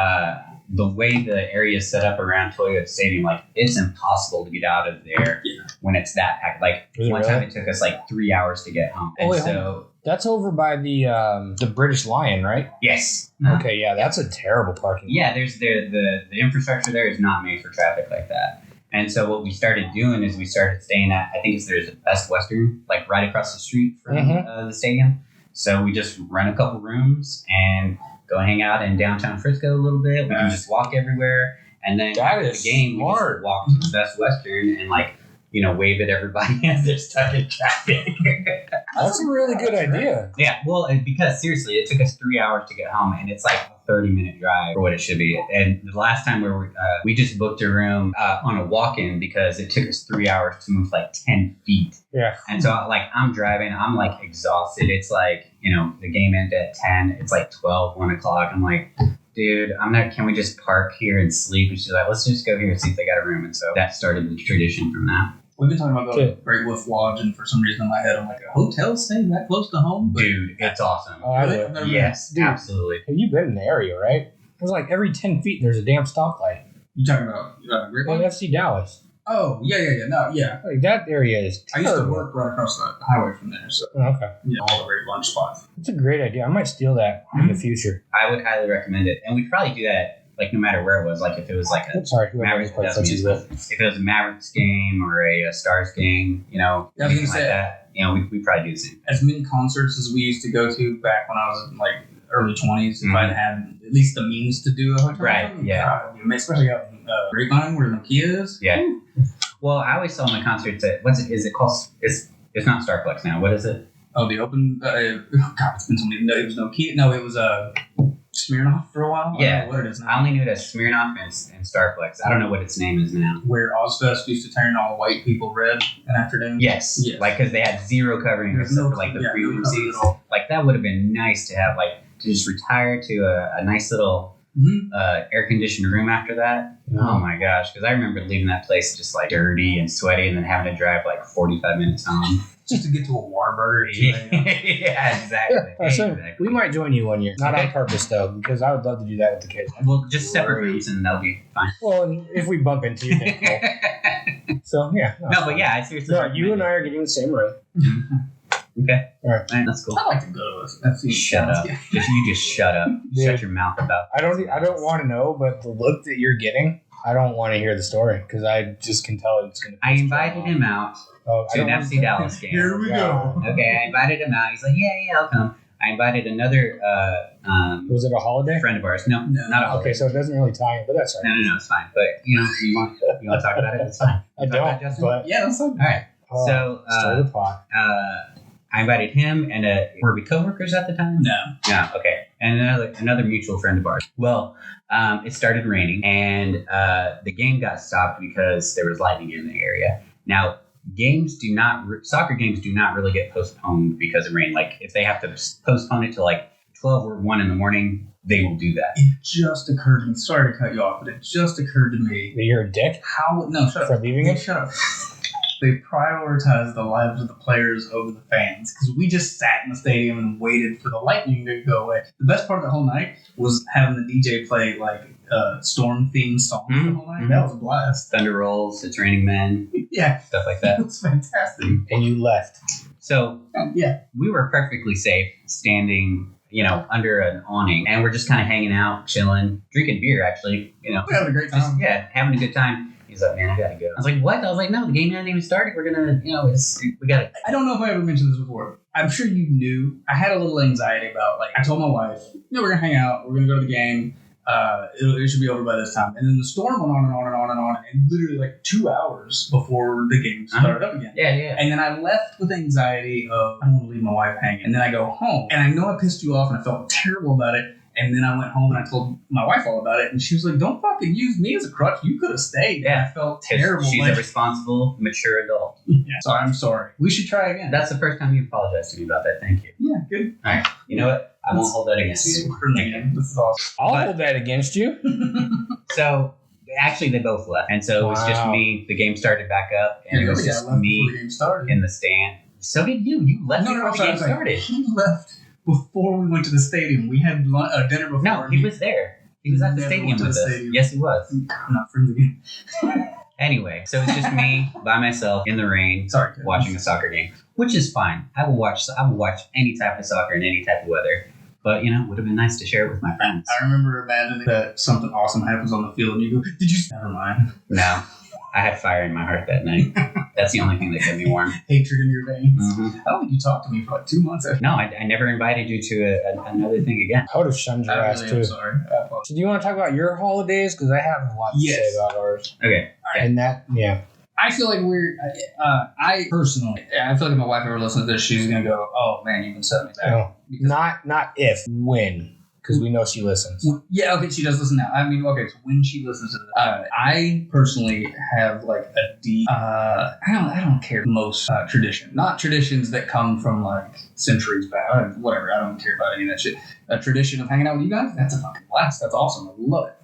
Speaker 2: the way the area is set up around Toyota Stadium, like it's impossible to get out of there when it's that packed. Like
Speaker 1: Is it
Speaker 2: one
Speaker 1: really?
Speaker 2: time it took us like 3 hours to get home.
Speaker 1: Oh,
Speaker 2: And
Speaker 1: wait,
Speaker 2: so,
Speaker 1: That's over by the British Lion, right?
Speaker 2: yes.
Speaker 1: Okay, yeah, that's a terrible parking lot.
Speaker 2: Yeah, there's the infrastructure there is not made for traffic like that. And so what we started doing is we started staying at, I think there's a Best Western, like right across the street from the stadium. So we just rent a couple rooms and go hang out in downtown Frisco a little bit. We can just walk everywhere. And then
Speaker 1: That
Speaker 2: after
Speaker 1: is
Speaker 2: the game,
Speaker 1: smart.
Speaker 2: we just walk to the Best Western and like, you know, wave at everybody as they're stuck in traffic.
Speaker 1: That's a really good idea.
Speaker 2: Yeah, well, because seriously, it took us 3 hours to get home, and it's like a 30-minute drive for what it should be. And the last time we just booked a room on a walk-in because it took us 3 hours to move like 10 feet.
Speaker 1: Yeah.
Speaker 2: And so, like, I'm driving, I'm like exhausted. It's like, you know, the game ended at 10. It's like 12, 1 o'clock. I'm like, dude, can we just park here and sleep? And she's like, let's just go here and see if they got a room. And so that started the tradition from that.
Speaker 3: We've been talking about going to Great Wolf Lodge, and for some reason in my head, I'm like, a hotel stay that close to home? But
Speaker 2: Dude, it's awesome.
Speaker 1: Oh, I
Speaker 3: Really?
Speaker 1: would.
Speaker 3: I've never been.
Speaker 2: Yes,
Speaker 1: Dude.
Speaker 2: absolutely.
Speaker 1: Have you been in the area, right? There's like every 10 feet, there's a damn stoplight.
Speaker 3: You talking about Great
Speaker 1: Well,
Speaker 3: Wolf?
Speaker 1: FC Dallas.
Speaker 3: Oh, yeah. No, yeah.
Speaker 1: Like, that area is
Speaker 3: I used to
Speaker 1: terrible.
Speaker 3: work right across the highway from there, so
Speaker 1: Oh, okay.
Speaker 3: yeah, all the great lunch spots.
Speaker 1: That's a great idea. I might steal that in the future.
Speaker 2: I would highly recommend it. And we'd probably do that, like, no matter where it was. Like, if it was like a
Speaker 1: I'm sorry, whoever
Speaker 2: Mavericks,
Speaker 1: this place is with.
Speaker 2: if it was a Mavericks game or a Stars game, you know,
Speaker 3: Yeah, I was
Speaker 2: anything
Speaker 3: gonna
Speaker 2: like
Speaker 3: say-
Speaker 2: that, you know, we'd probably do the same.
Speaker 3: As many concerts as we used to go to back when I was in like early 20s, if
Speaker 2: Mhm.
Speaker 3: I'd had at least the means to do a hotel,
Speaker 2: Right, yeah.
Speaker 3: God, especially out in Grapevine where Nokia is.
Speaker 2: Yeah. Well, I always saw my concerts at, is it called? It's not Starplex now. What is it?
Speaker 3: Oh, the open. God, it's been so many. No, it was Nokia. No, it was Smirnoff for a while. I
Speaker 2: Yeah.
Speaker 3: don't know what it is now.
Speaker 2: I only knew it as Smirnoff and Starplex. I don't know what its name is now.
Speaker 3: Where Ozfest used to turn all white people red in afternoon.
Speaker 2: Yes.
Speaker 3: Yes.
Speaker 2: Like, because they had zero covering
Speaker 3: There's
Speaker 2: except
Speaker 3: no
Speaker 2: for, like, the
Speaker 3: yeah,
Speaker 2: premium
Speaker 3: no cover
Speaker 2: seats.
Speaker 3: at all.
Speaker 2: Like, that would have been nice to have, like, to just retire to a nice little
Speaker 3: Mhm.
Speaker 2: air-conditioned room after that. Oh my gosh, because I remember leaving that place just like dirty and sweaty and then having to drive like 45 minutes home.
Speaker 3: Just to get to a Whataburger. at 2
Speaker 2: Yeah,
Speaker 3: a.m.
Speaker 2: exactly.
Speaker 1: So
Speaker 2: Exactly.
Speaker 1: we might join you one year. Not
Speaker 2: Okay.
Speaker 1: on purpose, though, because I would love to do that with the kids.
Speaker 2: Well, just separate rooms and that'll be fine.
Speaker 1: Well, and if we bump into you, then cool. So, yeah.
Speaker 2: No, but yeah, I seriously.
Speaker 1: No, you and I are getting the same room.
Speaker 2: Okay.
Speaker 1: All right.
Speaker 2: That's cool.
Speaker 3: I'd like to go to a FC.
Speaker 2: Shut up. Just shut up.
Speaker 1: Dude.
Speaker 2: Shut your mouth about.
Speaker 1: I don't want to know, but the look that you're getting, I don't want to hear the story because I just can tell it's going to.
Speaker 2: I invited him out
Speaker 1: Oh, I
Speaker 2: to an
Speaker 1: don't
Speaker 2: FC Dallas game.
Speaker 3: Here we go.
Speaker 2: Okay, I invited him out. He's like, yeah, I'll come. I invited another
Speaker 1: Was it a holiday?
Speaker 2: friend of ours. No, not a holiday.
Speaker 1: Okay, so it doesn't really tie in, but that's all right.
Speaker 2: No, it's fine. But you want to talk about it? It's fine.
Speaker 1: I don't, but
Speaker 3: Yeah, that's fine.
Speaker 2: All right. So
Speaker 1: stir the pot.
Speaker 2: I invited him and were we coworkers at the time?
Speaker 3: No.
Speaker 2: Okay. And another mutual friend of ours. Well, it started raining and the game got stopped because there was lightning in the area. Now, soccer games do not really get postponed because of rain. Like if they have to postpone it to like 12 or 1 in the morning, they will do that.
Speaker 3: It just occurred to me. Sorry to cut you off, but it just occurred to me.
Speaker 1: That you're a dick
Speaker 3: No, shut
Speaker 1: for
Speaker 3: up.
Speaker 1: leaving it?
Speaker 3: Shut up. They prioritize the lives of the players over the fans because we just sat in the stadium and waited for the lightning to go away. The best part of the whole night was having the DJ play like storm themed songs the whole night. That was a blast.
Speaker 2: Thunder rolls, it's raining men,
Speaker 3: Yeah,
Speaker 2: stuff like that.
Speaker 3: it was fantastic.
Speaker 1: And you left.
Speaker 2: So
Speaker 3: Yeah,
Speaker 2: we were perfectly safe standing, under an awning, and we're just kind of hanging out, chilling, drinking beer. Actually,
Speaker 3: we had a great
Speaker 2: just
Speaker 3: time.
Speaker 2: having a good time. He's like, man, I gotta go. I was like, what? I was like, no, the game hasn't even started. We're gonna, we gotta.
Speaker 3: I don't know if I ever mentioned this before. I'm sure you knew. I had a little anxiety about, I told my wife, we're gonna hang out. We're gonna go to the game. It should be over by this time. And then the storm went on and on and on and on. And literally 2 hours before the game started up again.
Speaker 2: Yeah.
Speaker 3: And then I left with anxiety of, I don't want to leave my wife hanging. And then I go home. And I know I pissed you off and I felt terrible about it. And then I went home and I told my wife all about it. And she was like, don't fucking use me as a crutch. You could have stayed.
Speaker 2: Yeah.
Speaker 3: And I felt terrible.
Speaker 2: She's a responsible, mature adult.
Speaker 3: Yeah. So I'm sorry. We should try again.
Speaker 2: That's the first time you apologized to me about that. Thank you.
Speaker 3: Yeah, good.
Speaker 2: All right. You know what? I won't hold that against you.
Speaker 3: This is awesome.
Speaker 1: I'll hold that against you.
Speaker 2: So, actually, they both left. And so it was just
Speaker 1: Wow.
Speaker 2: me. The game started back up. And it was just
Speaker 3: before the
Speaker 2: me
Speaker 3: game started.
Speaker 2: in the stand. So did you. You left before the game started.
Speaker 3: He left before we went to the stadium. We had dinner before.
Speaker 2: No, he was there. He was at the
Speaker 3: Never
Speaker 2: stadium
Speaker 3: went to
Speaker 2: with
Speaker 3: the
Speaker 2: us.
Speaker 3: stadium.
Speaker 2: Yes, he was.
Speaker 3: I'm not friends again.
Speaker 2: Anyway, so it's just me by myself in the rain
Speaker 3: Sorry.
Speaker 2: watching a soccer game, which is fine. I will watch any type of soccer in any type of weather. But, would have been nice to share it with my friends.
Speaker 3: I remember imagining that something awesome happens on the field and you go, did you? Never mind.
Speaker 2: No, I had fire in my heart that night. That's the only thing that kept me warm.
Speaker 3: Hatred in your veins.
Speaker 2: Mm-hmm.
Speaker 3: I don't think you talked to me for 2 months after.
Speaker 2: No, I never invited you to another thing again.
Speaker 1: I would have shunned your ass
Speaker 3: am
Speaker 1: too.
Speaker 3: sorry. I apologize.
Speaker 1: So do you want to talk about your holidays? Because I have a lot to
Speaker 3: Yes.
Speaker 1: say about ours.
Speaker 2: Okay.
Speaker 1: And that, yeah.
Speaker 3: I feel like I personally, I feel like if my wife ever listens to this, she's going to go, oh man, you've been setting me back.
Speaker 1: No, not if, when. Because we know she listens.
Speaker 3: Yeah, okay, she does listen now. I mean, okay, so when she listens to this, I personally have a deep, I don't care most tradition. Not traditions that come from centuries back, whatever, I don't care about any of that shit. A tradition of hanging out with you guys, that's a fucking blast. That's awesome. I love it.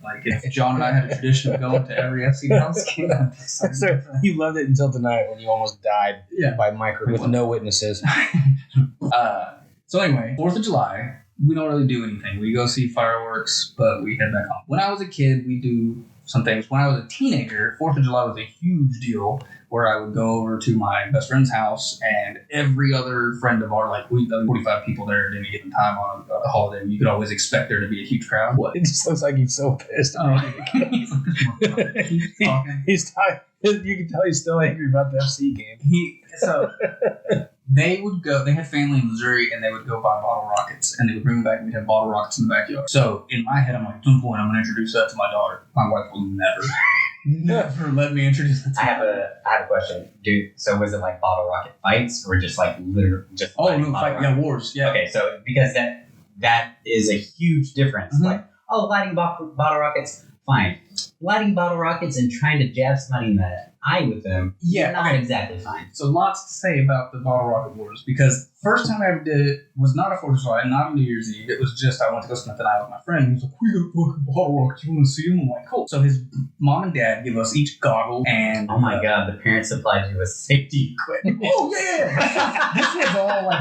Speaker 3: If John and I had a tradition of going to every FC Dallas game, I'd be excited.
Speaker 1: So you loved it until tonight when you almost died
Speaker 3: Yeah.
Speaker 1: by micro with no witnesses.
Speaker 3: So anyway, 4th of July, we don't really do anything. We go see fireworks, but we head back home. When I was a kid, we do some things. When I was a teenager, 4th of July was a huge deal where I would go over to my best friend's house and every other friend of ours, we had 45 people there at any given time on a holiday. You could always expect there to be a huge crowd. What?
Speaker 1: It just looks like he's so pissed.
Speaker 3: He's talking.
Speaker 1: He's tired. You can tell he's still angry about the FC game.
Speaker 3: They would go, they had family in Missouri and they would go buy bottle rockets and they would bring them back and we'd have bottle rockets in the backyard. So in my head, I'm like, at some point I'm going to introduce that to my daughter. My wife will never let me introduce that to
Speaker 2: I have a question. So was it bottle rocket fights or just literally just
Speaker 3: Oh, no,
Speaker 2: bottle
Speaker 3: fight,
Speaker 2: rockets?
Speaker 3: yeah, wars, yeah.
Speaker 2: Okay, so because that is a huge difference.
Speaker 3: Mhm.
Speaker 2: Lighting bottle rockets, fine. Lighting bottle rockets and trying to jab somebody in the eye with them,
Speaker 3: Yeah,
Speaker 2: not
Speaker 3: okay.
Speaker 2: exactly fine.
Speaker 3: So lots to say about the bottle rocket wars because first time I ever did it was not a 4th of July, not a New Year's Eve. It was just I went to go spend the night with my friend. He was like, we got fucking bottle rockets. You want to see them? I'm like, cool. So his mom and dad give us each goggles and
Speaker 2: Oh my god, the parents supplied you with safety equipment.
Speaker 3: Oh yeah, this was all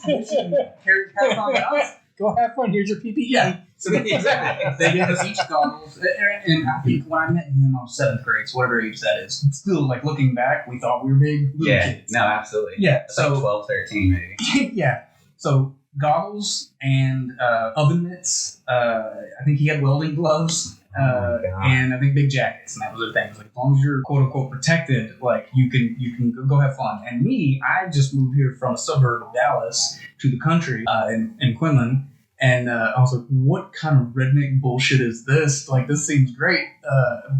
Speaker 3: tradition carried passed on to us.
Speaker 1: Go have fun. Here's your PPE.
Speaker 3: Yeah. So exactly. They gave us each goggles, and I think when I met him, I was 7th grade, so whatever age that is. Still, looking back, we thought we were big little kids.
Speaker 2: No, absolutely.
Speaker 3: Yeah.
Speaker 2: It's
Speaker 3: So
Speaker 2: 12, 13 maybe.
Speaker 3: yeah. So goggles and oven mitts. I think he had welding gloves and I think big jackets, and that was their thing. Like, as long as you're quote unquote protected, like you can go have fun. And me, I just moved here from a suburb of Dallas to the country in Quinlan, and I was like, what kind of redneck bullshit is this? Like, this seems great,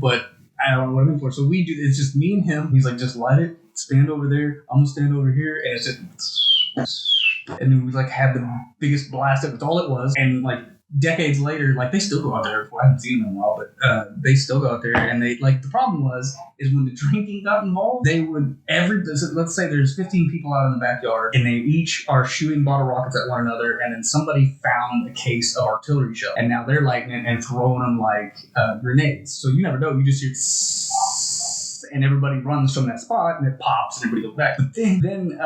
Speaker 3: but I don't know what I'm in for. So we do. It's just me and him. He's like, just light it, stand over there. I'm gonna stand over here, and it's just. And then we like have the biggest blast. That's all it was. And like decades later, like they still go out there. I haven't seen them in a while, but they still go out there. And they like the problem is when the drinking got involved, they would let's say there's 15 people out in the backyard, and they each are shooting bottle rockets at one another. And then somebody found a case of artillery shell, and now they're lighting it and throwing them like grenades. So you never know. You just hear. And everybody runs from that spot, and it pops, and everybody goes back. But then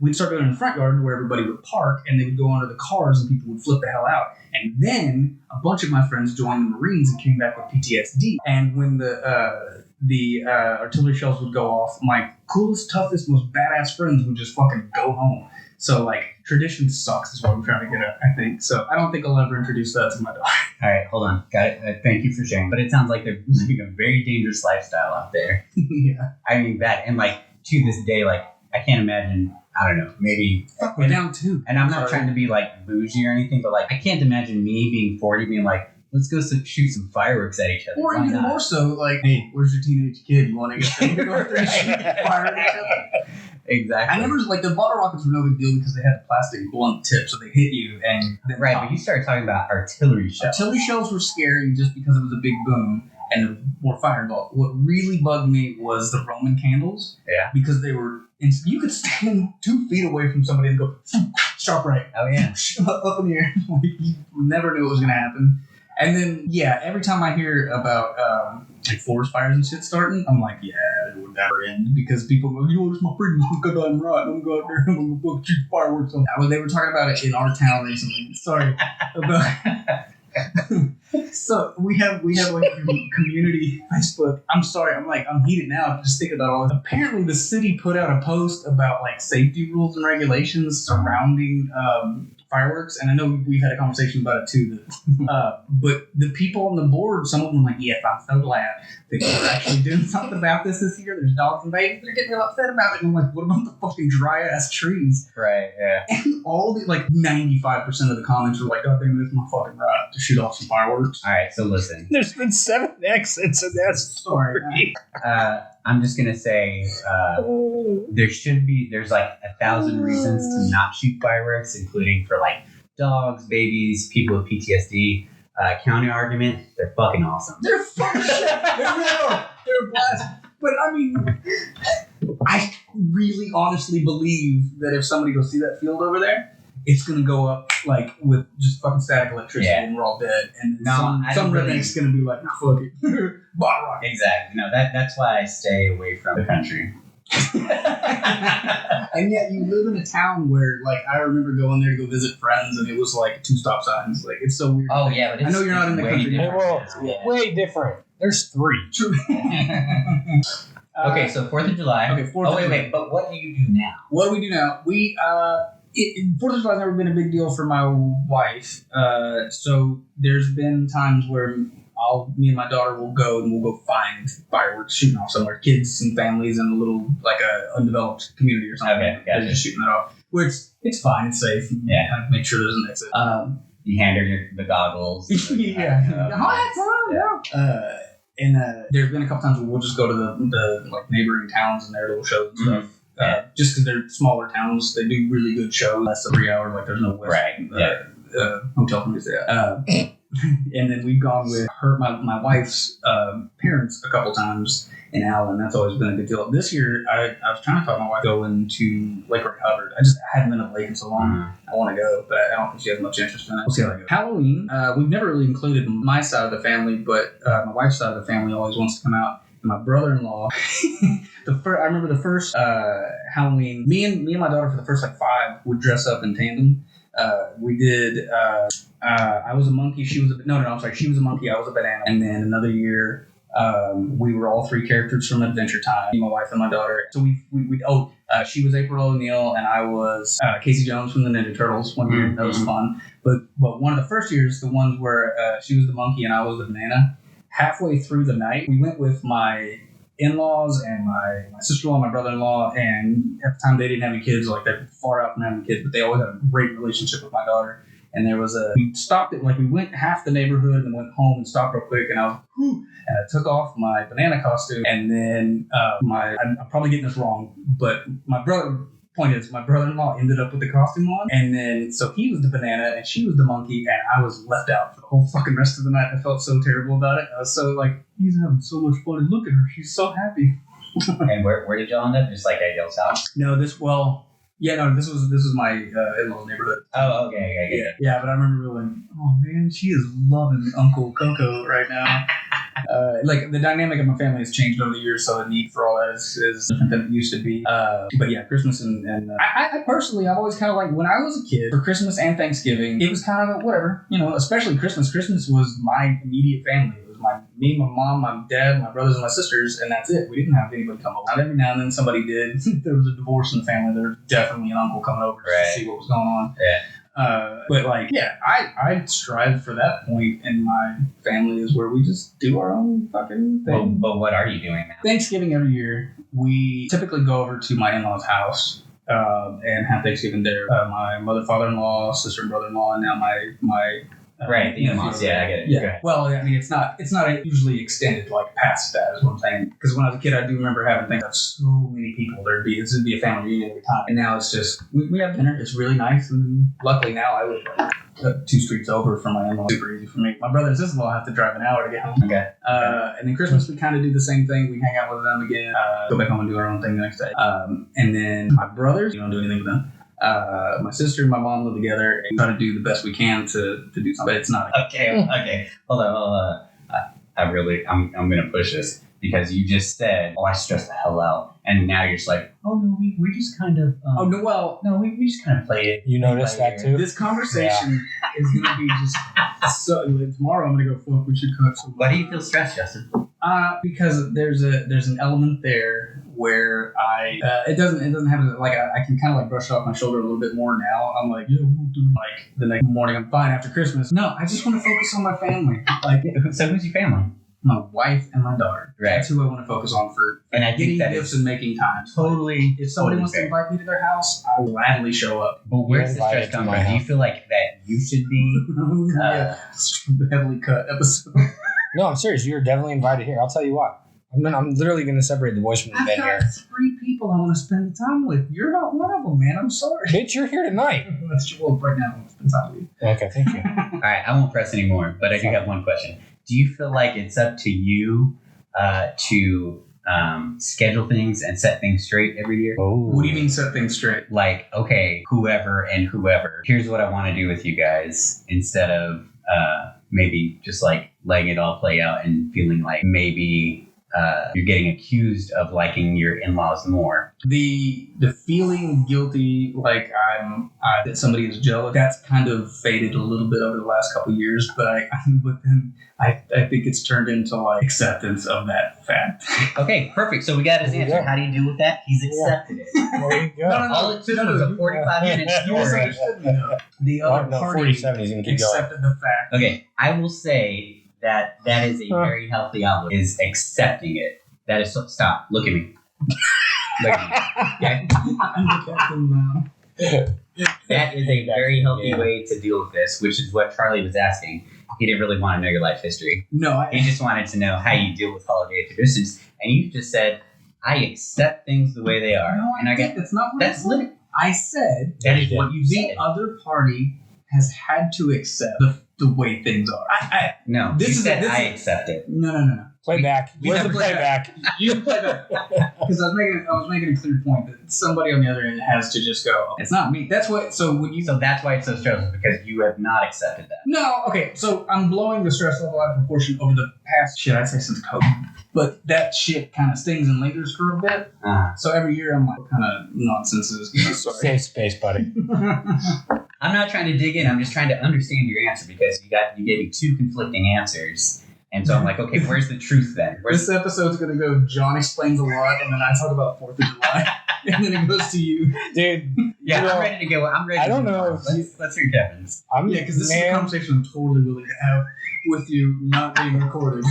Speaker 3: we'd start doing it in the front yard where everybody would park, and they would go under the cars, and people would flip the hell out. And then a bunch of my friends joined the Marines and came back with PTSD. And when the artillery shells would go off, my coolest, toughest, most badass friends would just fucking go home. So, like, tradition sucks is what I'm trying to get at, I think. So, I don't think I'll ever introduce that to my daughter.
Speaker 2: All right, hold on. Got it. Thank you for sharing. But it sounds like they're living a very dangerous lifestyle out there.
Speaker 3: Yeah.
Speaker 2: I mean, that, and, like, to this day, like, I can't imagine, I don't know, maybe...
Speaker 3: Fuck, we're down too.
Speaker 2: And I'm not trying to be, like, bougie or anything, but, like, I can't imagine me being 40 being like, let's go shoot some fireworks at each other.
Speaker 3: Or even more so, like, hey, where's your teenage kid? You want to get them to go out there and shoot fire at each other?
Speaker 2: Exactly.
Speaker 3: I never, like, the bottle rockets were no big deal because they had a plastic blunt tip, so they hit you. And
Speaker 2: right, but you started talking about artillery shells.
Speaker 3: Artillery shells were scary just because it was a big boom and there was more fire involved. What really bugged me was the Roman candles.
Speaker 2: Yeah.
Speaker 3: Because they were, you could stand 2 feet away from somebody and go, sharp right.
Speaker 2: Oh, yeah.
Speaker 3: Up in the air. You never knew what was going to happen. And then, yeah, every time I hear about like forest fires and shit starting, I'm like, yeah, it would never end. Because people go, you know, it's my freedom, because I'm right. I'm going to go out there and I'm going to shoot fireworks. They were talking about it in our town recently. Sorry. So we have like a community Facebook. I'm sorry, I'm heated now just thinking about all this. Apparently the city put out a post about like safety rules and regulations surrounding fireworks, and I know we've had a conversation about it too. But the people on the board, some of them were like, yes, I'm so glad that we're actually doing something about this year. There's dogs and babies that are getting real upset about it. And I'm like, what about the fucking dry ass trees?
Speaker 2: Right, yeah.
Speaker 3: And all the, like, 95% of the comments were like, God damn it, it's my fucking right to shoot off some fireworks.
Speaker 2: All right, so listen.
Speaker 1: There's been 7 exits, and that's
Speaker 3: sorry.
Speaker 2: I'm just going to say there's like 1,000 reasons to not shoot fireworks, including for like dogs, babies, people with PTSD. Counter argument, they're fucking awesome.
Speaker 3: They're fucking shit. They really are. They're a blast. But I mean, I really honestly believe that if somebody goes see that field over there, it's going to go up like with just fucking static electricity and we're all dead. And some redneck's going to be like, fuck it. Bottle rocket.
Speaker 2: Exactly. No, that's why I stay away from the country.
Speaker 3: And yet you live in a town where, like, I remember going there to go visit friends and it was like 2 stop signs. Like, it's so weird.
Speaker 2: Oh, yeah, but
Speaker 3: I know you're not in the country.
Speaker 1: Way different. There's 3.
Speaker 3: True.
Speaker 2: Okay, so 4th of July.
Speaker 3: Okay, 4th of July.
Speaker 2: Wait, but what do you do now?
Speaker 3: What do we do now? 4th of July's never been a big deal for my wife. So there's been times where me and my daughter will go and we'll go find fireworks shooting off somewhere. Kids and families in a little, like a undeveloped community or something.
Speaker 2: Okay, gotcha.
Speaker 3: They're just shooting that off. Where it's fine, it's safe.
Speaker 2: Yeah.
Speaker 3: Kind of make sure there's an exit.
Speaker 2: You hand her the goggles.
Speaker 3: And there's been a couple times where we'll just go to the like neighboring towns and their little shows and stuff. Just because they're smaller towns, they do really good shows. Less than 3 hours, like there's no hotel from there. And then we've gone with my wife's parents a couple times in Allen. That's always been a good deal. This year, I was trying to talk my wife going to Lake Recovered. I hadn't been to the lake in so long. I want to go, but I don't think she has much interest in it. We'll see how that goes. Halloween, we've never really included my side of the family, but my wife's side of the family always wants to come out. And my brother-in-law, I remember the first Halloween, me and my daughter for the first like 5 would dress up in tandem. We did. I was a monkey. She was I'm sorry. She was a monkey. I was a banana. And then another year, we were all 3 characters from Adventure Time. My wife and my daughter. So she was April O'Neil and I was Casey Jones from the Ninja Turtles one year. That was fun. But one of the first years, the ones where she was the monkey and I was the banana. halfway through the night, we went with my in-laws and my sister-in-law, my brother-in-law, and at the time they didn't have any kids. Like they're far out from having kids, but they always had a great relationship with my daughter. And we stopped it, like we went half the neighborhood and went home and stopped real quick. And I was, and I took off my banana costume. And then I'm probably getting this wrong, but my brother-in-law ended up with the costume on. And then, so he was the banana and she was the monkey. And I was left out for the whole fucking rest of the night. I felt so terrible about it. I was so like, he's having so much fun. And look at her. She's so happy.
Speaker 2: And where did y'all end up? Just like at y'all's house?
Speaker 3: No, this was my in-laws neighborhood.
Speaker 2: Oh, okay.
Speaker 3: Yeah, but I remember like, oh man, she is loving Uncle Coco right now. Like the dynamic of my family has changed over the years, so the need for all that is different than it used to be. But yeah, Christmas and I personally, I've always kind of like when I was a kid for Christmas and Thanksgiving, it was kind of whatever, especially Christmas. Christmas was my immediate family. Me, my mom, my dad, my brothers, and my sisters, and that's it. We didn't have anybody come over. Not every now and then somebody did. There was a divorce in the family. There was definitely an uncle coming over to see what was going on.
Speaker 2: Yeah.
Speaker 3: But like, yeah, I strive for that point in my family is where we just do our own fucking thing.
Speaker 2: But what are you doing now?
Speaker 3: Thanksgiving every year, we typically go over to my in-laws' house and have Thanksgiving there. My mother, father-in-law, sister, and brother-in-law, and now my
Speaker 2: right, the in-laws. Yeah, I get it.
Speaker 3: Yeah.
Speaker 2: Okay.
Speaker 3: Well, I mean, it's not usually extended like past that is what I'm saying. Because when I was a kid, I do remember having things of so many people. This would be a family reunion every time. And now it's just we have dinner. It's really nice. And luckily now I live like 2 streets over from my in-laws. Super easy for me. My brother and sister-in-law have to drive an hour to get home.
Speaker 2: Okay.
Speaker 3: And then Christmas we kind of do the same thing. We hang out with them again. Go back home and do our own thing the next day. And then my brothers, we don't do anything with them. My sister and my mom live together and try to do the best we can to do something, but it's not.
Speaker 2: Okay. Hold on. I'm going to push this because you just said, I stress the hell out. And now you're just like, oh, no, we just kind of... we just kind of played it.
Speaker 1: You noticed that too?
Speaker 3: This conversation is going to be just... So, tomorrow I'm going to go, fuck, we should cut. So
Speaker 2: why do you feel stressed, Justin?
Speaker 3: Because there's an element there where it doesn't have like I can kind of like brush it off my shoulder a little bit more now. I'm like, yeah, we'll do like the next morning. I'm fine after Christmas. No, I just want to focus on my family. Like,
Speaker 2: so who's your family?
Speaker 3: My wife and my daughter.
Speaker 2: Right.
Speaker 3: That's who I want to focus on for.
Speaker 2: And I think
Speaker 3: getting
Speaker 2: that
Speaker 3: gifts
Speaker 2: is
Speaker 3: and making time.
Speaker 2: Totally.
Speaker 3: If somebody wants to invite me to their house, I will gladly show up.
Speaker 2: But where's the stress come from? Do you feel like that you should be
Speaker 3: heavily cut episode?
Speaker 1: No, I'm serious. You're definitely invited here. I'll tell you what. I'm literally going to separate the boys from the bed here.
Speaker 3: I've got 3 people I want to spend the time with. You're not one of them, man. I'm sorry.
Speaker 1: Bitch, you're here tonight.
Speaker 3: That's true. Well, right now, I want to spend time with you.
Speaker 1: Okay, thank you.
Speaker 2: All right, I won't press anymore, but I do have one question. Do you feel like it's up to you to schedule things and set things straight every year?
Speaker 1: Oh.
Speaker 3: What do you mean set things straight?
Speaker 2: Like, okay, whoever, here's what I want to do with you guys, instead of maybe just like letting it all play out and feeling like maybe you're getting accused of liking your in-laws more.
Speaker 3: The feeling guilty, like that somebody is jealous, that's kind of faded a little bit over the last couple of years. But I think it's turned into like acceptance of that fact.
Speaker 2: Okay, perfect. So we got his answer. How do you deal with that? He's accepted it.
Speaker 1: There you go.
Speaker 3: No.
Speaker 2: All it took was a 45-minute
Speaker 3: You
Speaker 2: story.
Speaker 3: misunderstood me, though. The other party
Speaker 1: 47, he's gonna keep going.
Speaker 3: accepted the fact.
Speaker 2: Okay, I will say that is a very healthy outlook, is accepting it. That is stop. Look at me. Look at me. Okay?
Speaker 3: I'm the captain now.
Speaker 2: That is a very healthy way to deal with this, which is what Charlie was asking. He didn't really want to know your life history.
Speaker 3: No,
Speaker 2: He just wanted to know how you deal with holiday traditions. And you just said, I accept things the way they are.
Speaker 3: No, that's not what
Speaker 2: that's
Speaker 3: I said. I said
Speaker 2: that is what you
Speaker 3: the
Speaker 2: said.
Speaker 3: other party has had to accept the way things are.
Speaker 2: No, you said I accept it.
Speaker 3: No.
Speaker 1: Play back.
Speaker 3: You
Speaker 1: Where's the
Speaker 3: never play
Speaker 1: playback?
Speaker 3: You play back. Because I was making a clear point that somebody on the other end has to just go, oh, it's not me. That's what. So
Speaker 2: that's why it's so stressful, because you have not accepted that.
Speaker 3: No, okay. So I'm blowing the stress level out of proportion over the past I'd say since COVID. But that shit kind of stings and lingers for a bit. So every year I'm like, what kind of nonsense is this? Sorry.
Speaker 1: Safe space, buddy.
Speaker 2: I'm not trying to dig in. I'm just trying to understand your answer, because you gave me 2 conflicting answers. And so I'm like, okay, where's the truth then?
Speaker 3: This episode's going to go, John explains a lot, and then I talk about 4th of July, and then it goes to you.
Speaker 1: Dude.
Speaker 2: Yeah, I'm ready to go. I'm ready.
Speaker 1: I don't know.
Speaker 2: Let's hear Kevin's.
Speaker 3: Because this is a conversation I'm totally willing to have. with you not being recorded.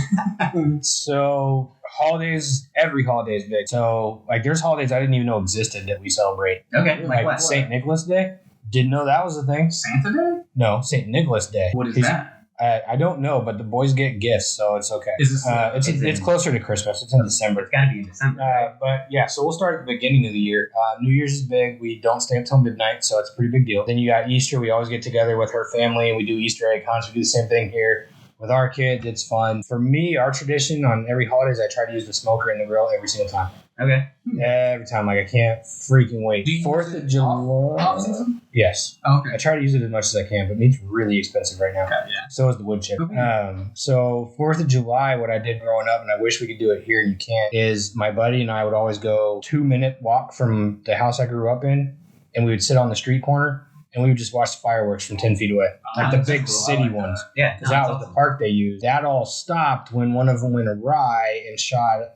Speaker 1: So holidays, every holiday is big. So like there's holidays I didn't even know existed that we celebrate.
Speaker 2: Okay, like
Speaker 1: Like
Speaker 2: what?
Speaker 1: St. Nicholas Day. Didn't know that was a thing.
Speaker 3: Santa Day?
Speaker 1: No, St. Nicholas Day.
Speaker 3: What is that?
Speaker 1: I don't know, but the boys get gifts, so it's okay.
Speaker 3: Is this
Speaker 1: It's closer to Christmas. It's in December.
Speaker 2: It's gotta be in December.
Speaker 1: But yeah, so we'll start at the beginning of the year. New Year's is big. We don't stay up till midnight, so it's a pretty big deal. Then you got Easter. We always get together with her family, and we do Easter egg hunts. We do the same thing here with our kids. It's fun. For me, our tradition on every holidays, I try to use the smoker and the grill every single time.
Speaker 2: Okay.
Speaker 1: Every time. Like, I can't freaking wait.
Speaker 3: Do you
Speaker 1: 4th
Speaker 3: use
Speaker 1: of
Speaker 3: it
Speaker 1: July.
Speaker 3: off season?
Speaker 1: Yes.
Speaker 3: Okay.
Speaker 1: I try to use it as much as I can, but meat's really expensive right now.
Speaker 3: Okay, yeah.
Speaker 1: So is the wood chip.
Speaker 3: Okay.
Speaker 1: So 4th of July, what I did growing up, and I wish we could do it here and you can't, is my buddy and I would always go 2-minute walk from the house I grew up in, and we would sit on the street corner, and we would just watch the fireworks from 10 feet away. Like the
Speaker 3: that's
Speaker 1: big
Speaker 3: cool. I
Speaker 1: city
Speaker 3: like that.
Speaker 1: ones.
Speaker 2: Yeah.
Speaker 1: Because that was the park they used. That all stopped when one of them went awry and shot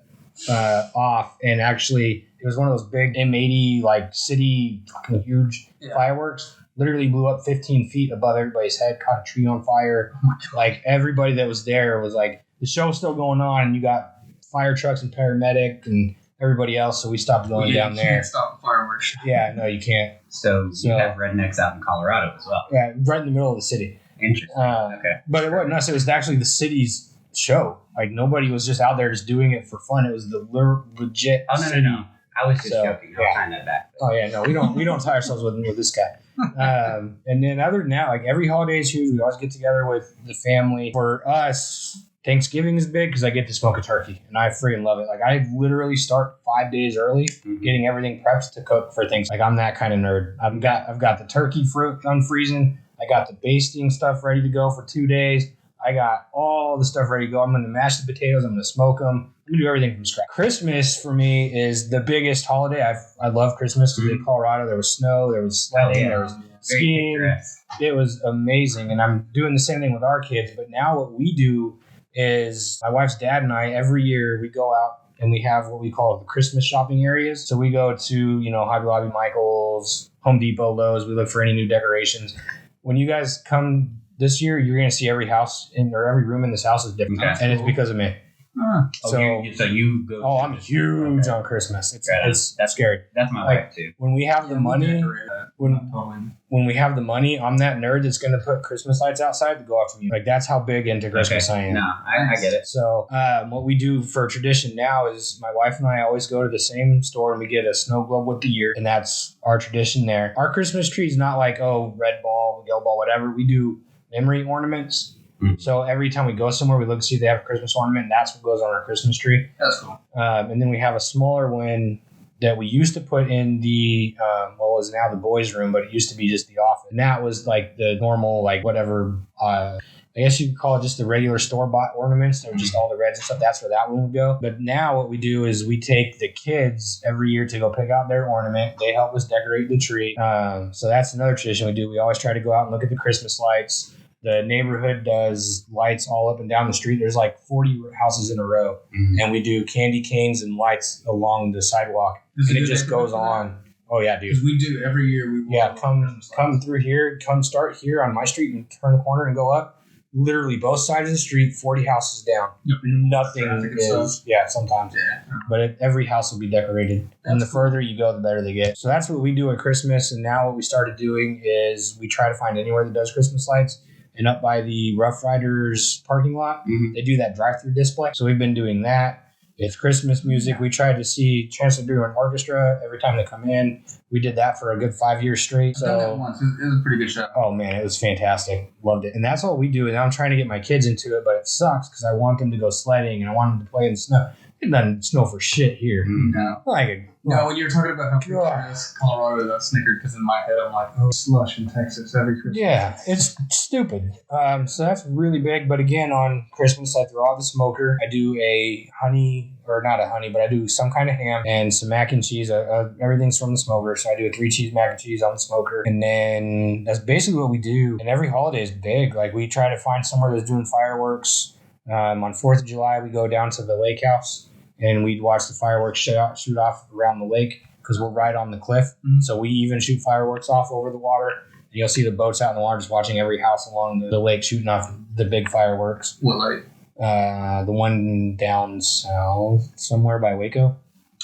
Speaker 1: off, and actually it was one of those big M80 like city fucking huge fireworks. Literally blew up 15 feet above everybody's head, caught a tree on fire.
Speaker 3: Oh my God.
Speaker 1: Like everybody that was there was like, the show's still going on, and you got fire trucks and paramedic and everybody else, so we stopped going down
Speaker 3: You
Speaker 1: there.
Speaker 3: can't stop the fireworks.
Speaker 1: Yeah, no, you can't.
Speaker 2: So you have rednecks out in Colorado as well.
Speaker 1: Yeah, right in the middle of the city.
Speaker 2: Interesting. Okay.
Speaker 1: But it wasn't us. It was actually the city's show. Like nobody was just out there just doing it for fun. It was the legit.
Speaker 2: Oh no,
Speaker 1: city.
Speaker 2: no. I was just
Speaker 1: So,
Speaker 2: joking. I'll
Speaker 1: yeah.
Speaker 2: find that back.
Speaker 1: Oh yeah, no, we don't tie ourselves with this guy. And then other than that, like every holiday is huge. We always get together with the family. For us, Thanksgiving is big because I get to smoke a turkey, and I freaking love it. Like I literally start 5 days early, getting everything prepped to cook for things. Like I'm that kind of nerd. I've got the turkey fruit unfreezing. I got the basting stuff ready to go for 2 days. I got all the stuff ready to go. I'm going to mash the potatoes. I'm going to smoke them. I'm going to do everything from scratch. Christmas for me is the biggest holiday. I love Christmas because in Colorado there was snow, there was sledding, there was skiing. It was amazing, and I'm doing the same thing with our kids. But now what we do is my wife's dad and I, every year we go out and we have what we call the Christmas shopping areas. So we go to, Hobby Lobby, Michael's, Home Depot, Lowe's. We look for any new decorations. When you guys come this year, you're going to see every house or every room in this house is different.
Speaker 2: Okay.
Speaker 1: And it's because of me.
Speaker 2: So you go.
Speaker 1: Oh, I'm huge on Christmas. It's
Speaker 2: that's
Speaker 1: scary.
Speaker 2: That's my
Speaker 1: Like,
Speaker 2: wife too.
Speaker 1: When we have the money, when we have the money, I'm that nerd that's going to put Christmas lights outside to go after me. Like that's how big into Christmas I am.
Speaker 2: No, I get it.
Speaker 1: So what we do for tradition now is my wife and I always go to the same store and we get a snow globe with the year, and that's our tradition there. Our Christmas tree is not like, red ball, yellow ball, whatever. We do memory ornaments. So every time we go somewhere, we look to see if they have a Christmas ornament, and that's what goes on our Christmas tree.
Speaker 3: That's cool.
Speaker 1: And then we have a smaller one that we used to put in the, what is now the boys' room, but it used to be just the office. And that was like the normal, like whatever, I guess you could call it just the regular store-bought ornaments. They were just all the reds and stuff. That's where that one would go. But now what we do is we take the kids every year to go pick out their ornament. They help us decorate the tree. So that's another tradition we do. We always try to go out and look at the Christmas lights. The neighborhood does lights all up and down the street. There's like 40 houses in a row. And we do candy canes and lights along the sidewalk. And it just goes on. Oh, yeah, dude.
Speaker 3: Because we do every year.
Speaker 1: Come through here. Come start here on my street and turn the corner and go up. Literally both sides of the street, 40 houses down.
Speaker 3: Yep.
Speaker 1: Nothing is, sometimes.
Speaker 3: Yeah.
Speaker 1: But every house will be decorated. And the further you go, the better they get. So that's what we do at Christmas. And now what we started doing is we try to find anywhere that does Christmas lights. And up by the Rough Riders parking lot, they do that drive-through display. So we've been doing that. It's Christmas music. We tried to see Chance to do an orchestra every time they come in. We did that for a good 5 years straight.
Speaker 3: I've done that once. It was a pretty good show.
Speaker 1: Oh, man, it was fantastic. Loved it. And that's all we do. And I'm trying to get my kids into it, but it sucks because I want them to go sledding and I want them to play in the snow. It doesn't snow for shit here.
Speaker 3: No.
Speaker 1: No,
Speaker 3: when you were talking about how picturesque Colorado is, I snickered because in my head I'm like, slush in Texas every Christmas.
Speaker 1: Yeah, it's stupid. So that's really big. But again, on Christmas, I throw out the smoker. I do I do some kind of ham and some mac and cheese. Everything's from the smoker. So I do a 3-cheese mac and cheese on the smoker. And then that's basically what we do. And every holiday is big. Like we try to find somewhere that's doing fireworks. On 4th of July, we go down to the lake house. And we'd watch the fireworks shoot off around the lake because we're right on the cliff. So we even shoot fireworks off over the water. You'll see the boats out in the water, just watching every house along the lake shooting off the big fireworks.
Speaker 3: What lake?
Speaker 1: The one down south, somewhere by Waco.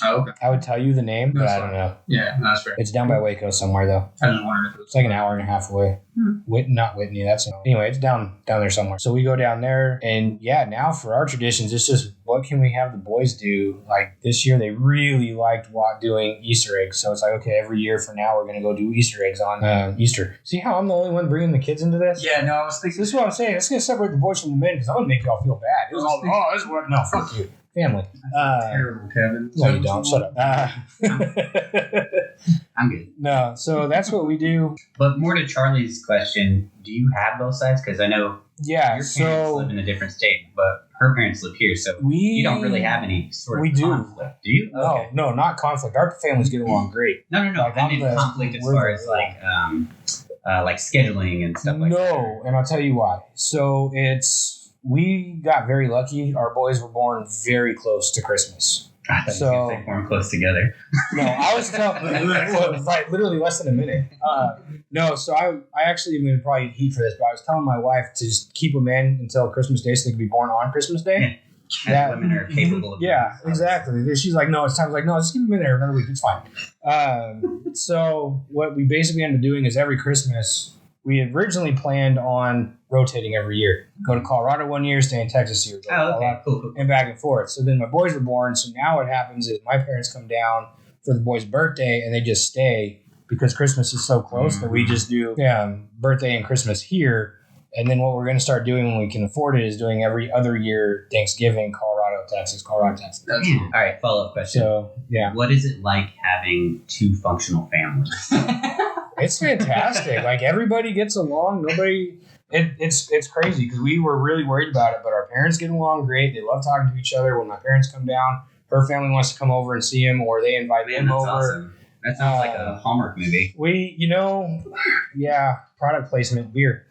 Speaker 3: Oh, okay.
Speaker 1: I would tell you the name, but I don't know.
Speaker 3: Yeah, that's fair.
Speaker 1: It's down by Waco somewhere, though.
Speaker 3: I just wondered if it was
Speaker 1: It's like an hour and a half away. Not Whitney. Anyway. It's down there somewhere. So we go down there, and now for our traditions, it's just what can we have the boys do? Like this year, they really liked doing Easter eggs. So it's like, okay, every year for now, we're gonna go do Easter eggs on Easter. See how I'm the only one bringing the kids into this?
Speaker 3: Yeah, no, I was thinking.
Speaker 1: This is what I'm saying. It's gonna separate the boys from the men because I'm gonna make y'all feel bad. It was all, this is what? No, fuck you. Family.
Speaker 3: Terrible, Kevin.
Speaker 1: No, you don't. Shut up.
Speaker 2: I'm good.
Speaker 1: No, so that's what we do.
Speaker 2: But more to Charlie's question, do you have both sides? Because I know your parents live in a different state, but her parents live here, so you don't really have any sort of conflict. Do you? Okay.
Speaker 1: No, not conflict. Our families get along great.
Speaker 2: No. Like, I mean conflict as far as like scheduling and stuff like that.
Speaker 1: No, and I'll tell you why. So we got very lucky. Our boys were born very close to Christmas.
Speaker 2: So they born close together.
Speaker 1: No, I was telling like literally less than a minute. So I actually even probably heat for this, but I was telling my wife to just keep them in until Christmas Day so they could be born on Christmas Day.
Speaker 2: Women are capable of
Speaker 1: exactly. She's like, no, it's time. I was like, no, just keep them in there another week. It's fine. So what we basically ended up doing is every Christmas, we had originally planned on rotating every year. Go to Colorado one year, stay in Texas year.
Speaker 2: Cool.
Speaker 1: And back and forth. So then my boys were born. So now what happens is my parents come down for the boys' birthday and they just stay because Christmas is so close that we just do birthday and Christmas here. And then what we're going to start doing when we can afford it is doing every other year Thanksgiving, Colorado, Texas.
Speaker 2: All right, follow-up question.
Speaker 1: So, yeah.
Speaker 2: What is it like having two functional families?
Speaker 1: It's fantastic. Like everybody gets along. Nobody. It's crazy because we were really worried about it, but our parents get along great. They love talking to each other. When my parents come down, her family wants to come over and see him, or they invite them over.
Speaker 2: Awesome. That sounds like a Hallmark movie.
Speaker 1: Product placement, beer.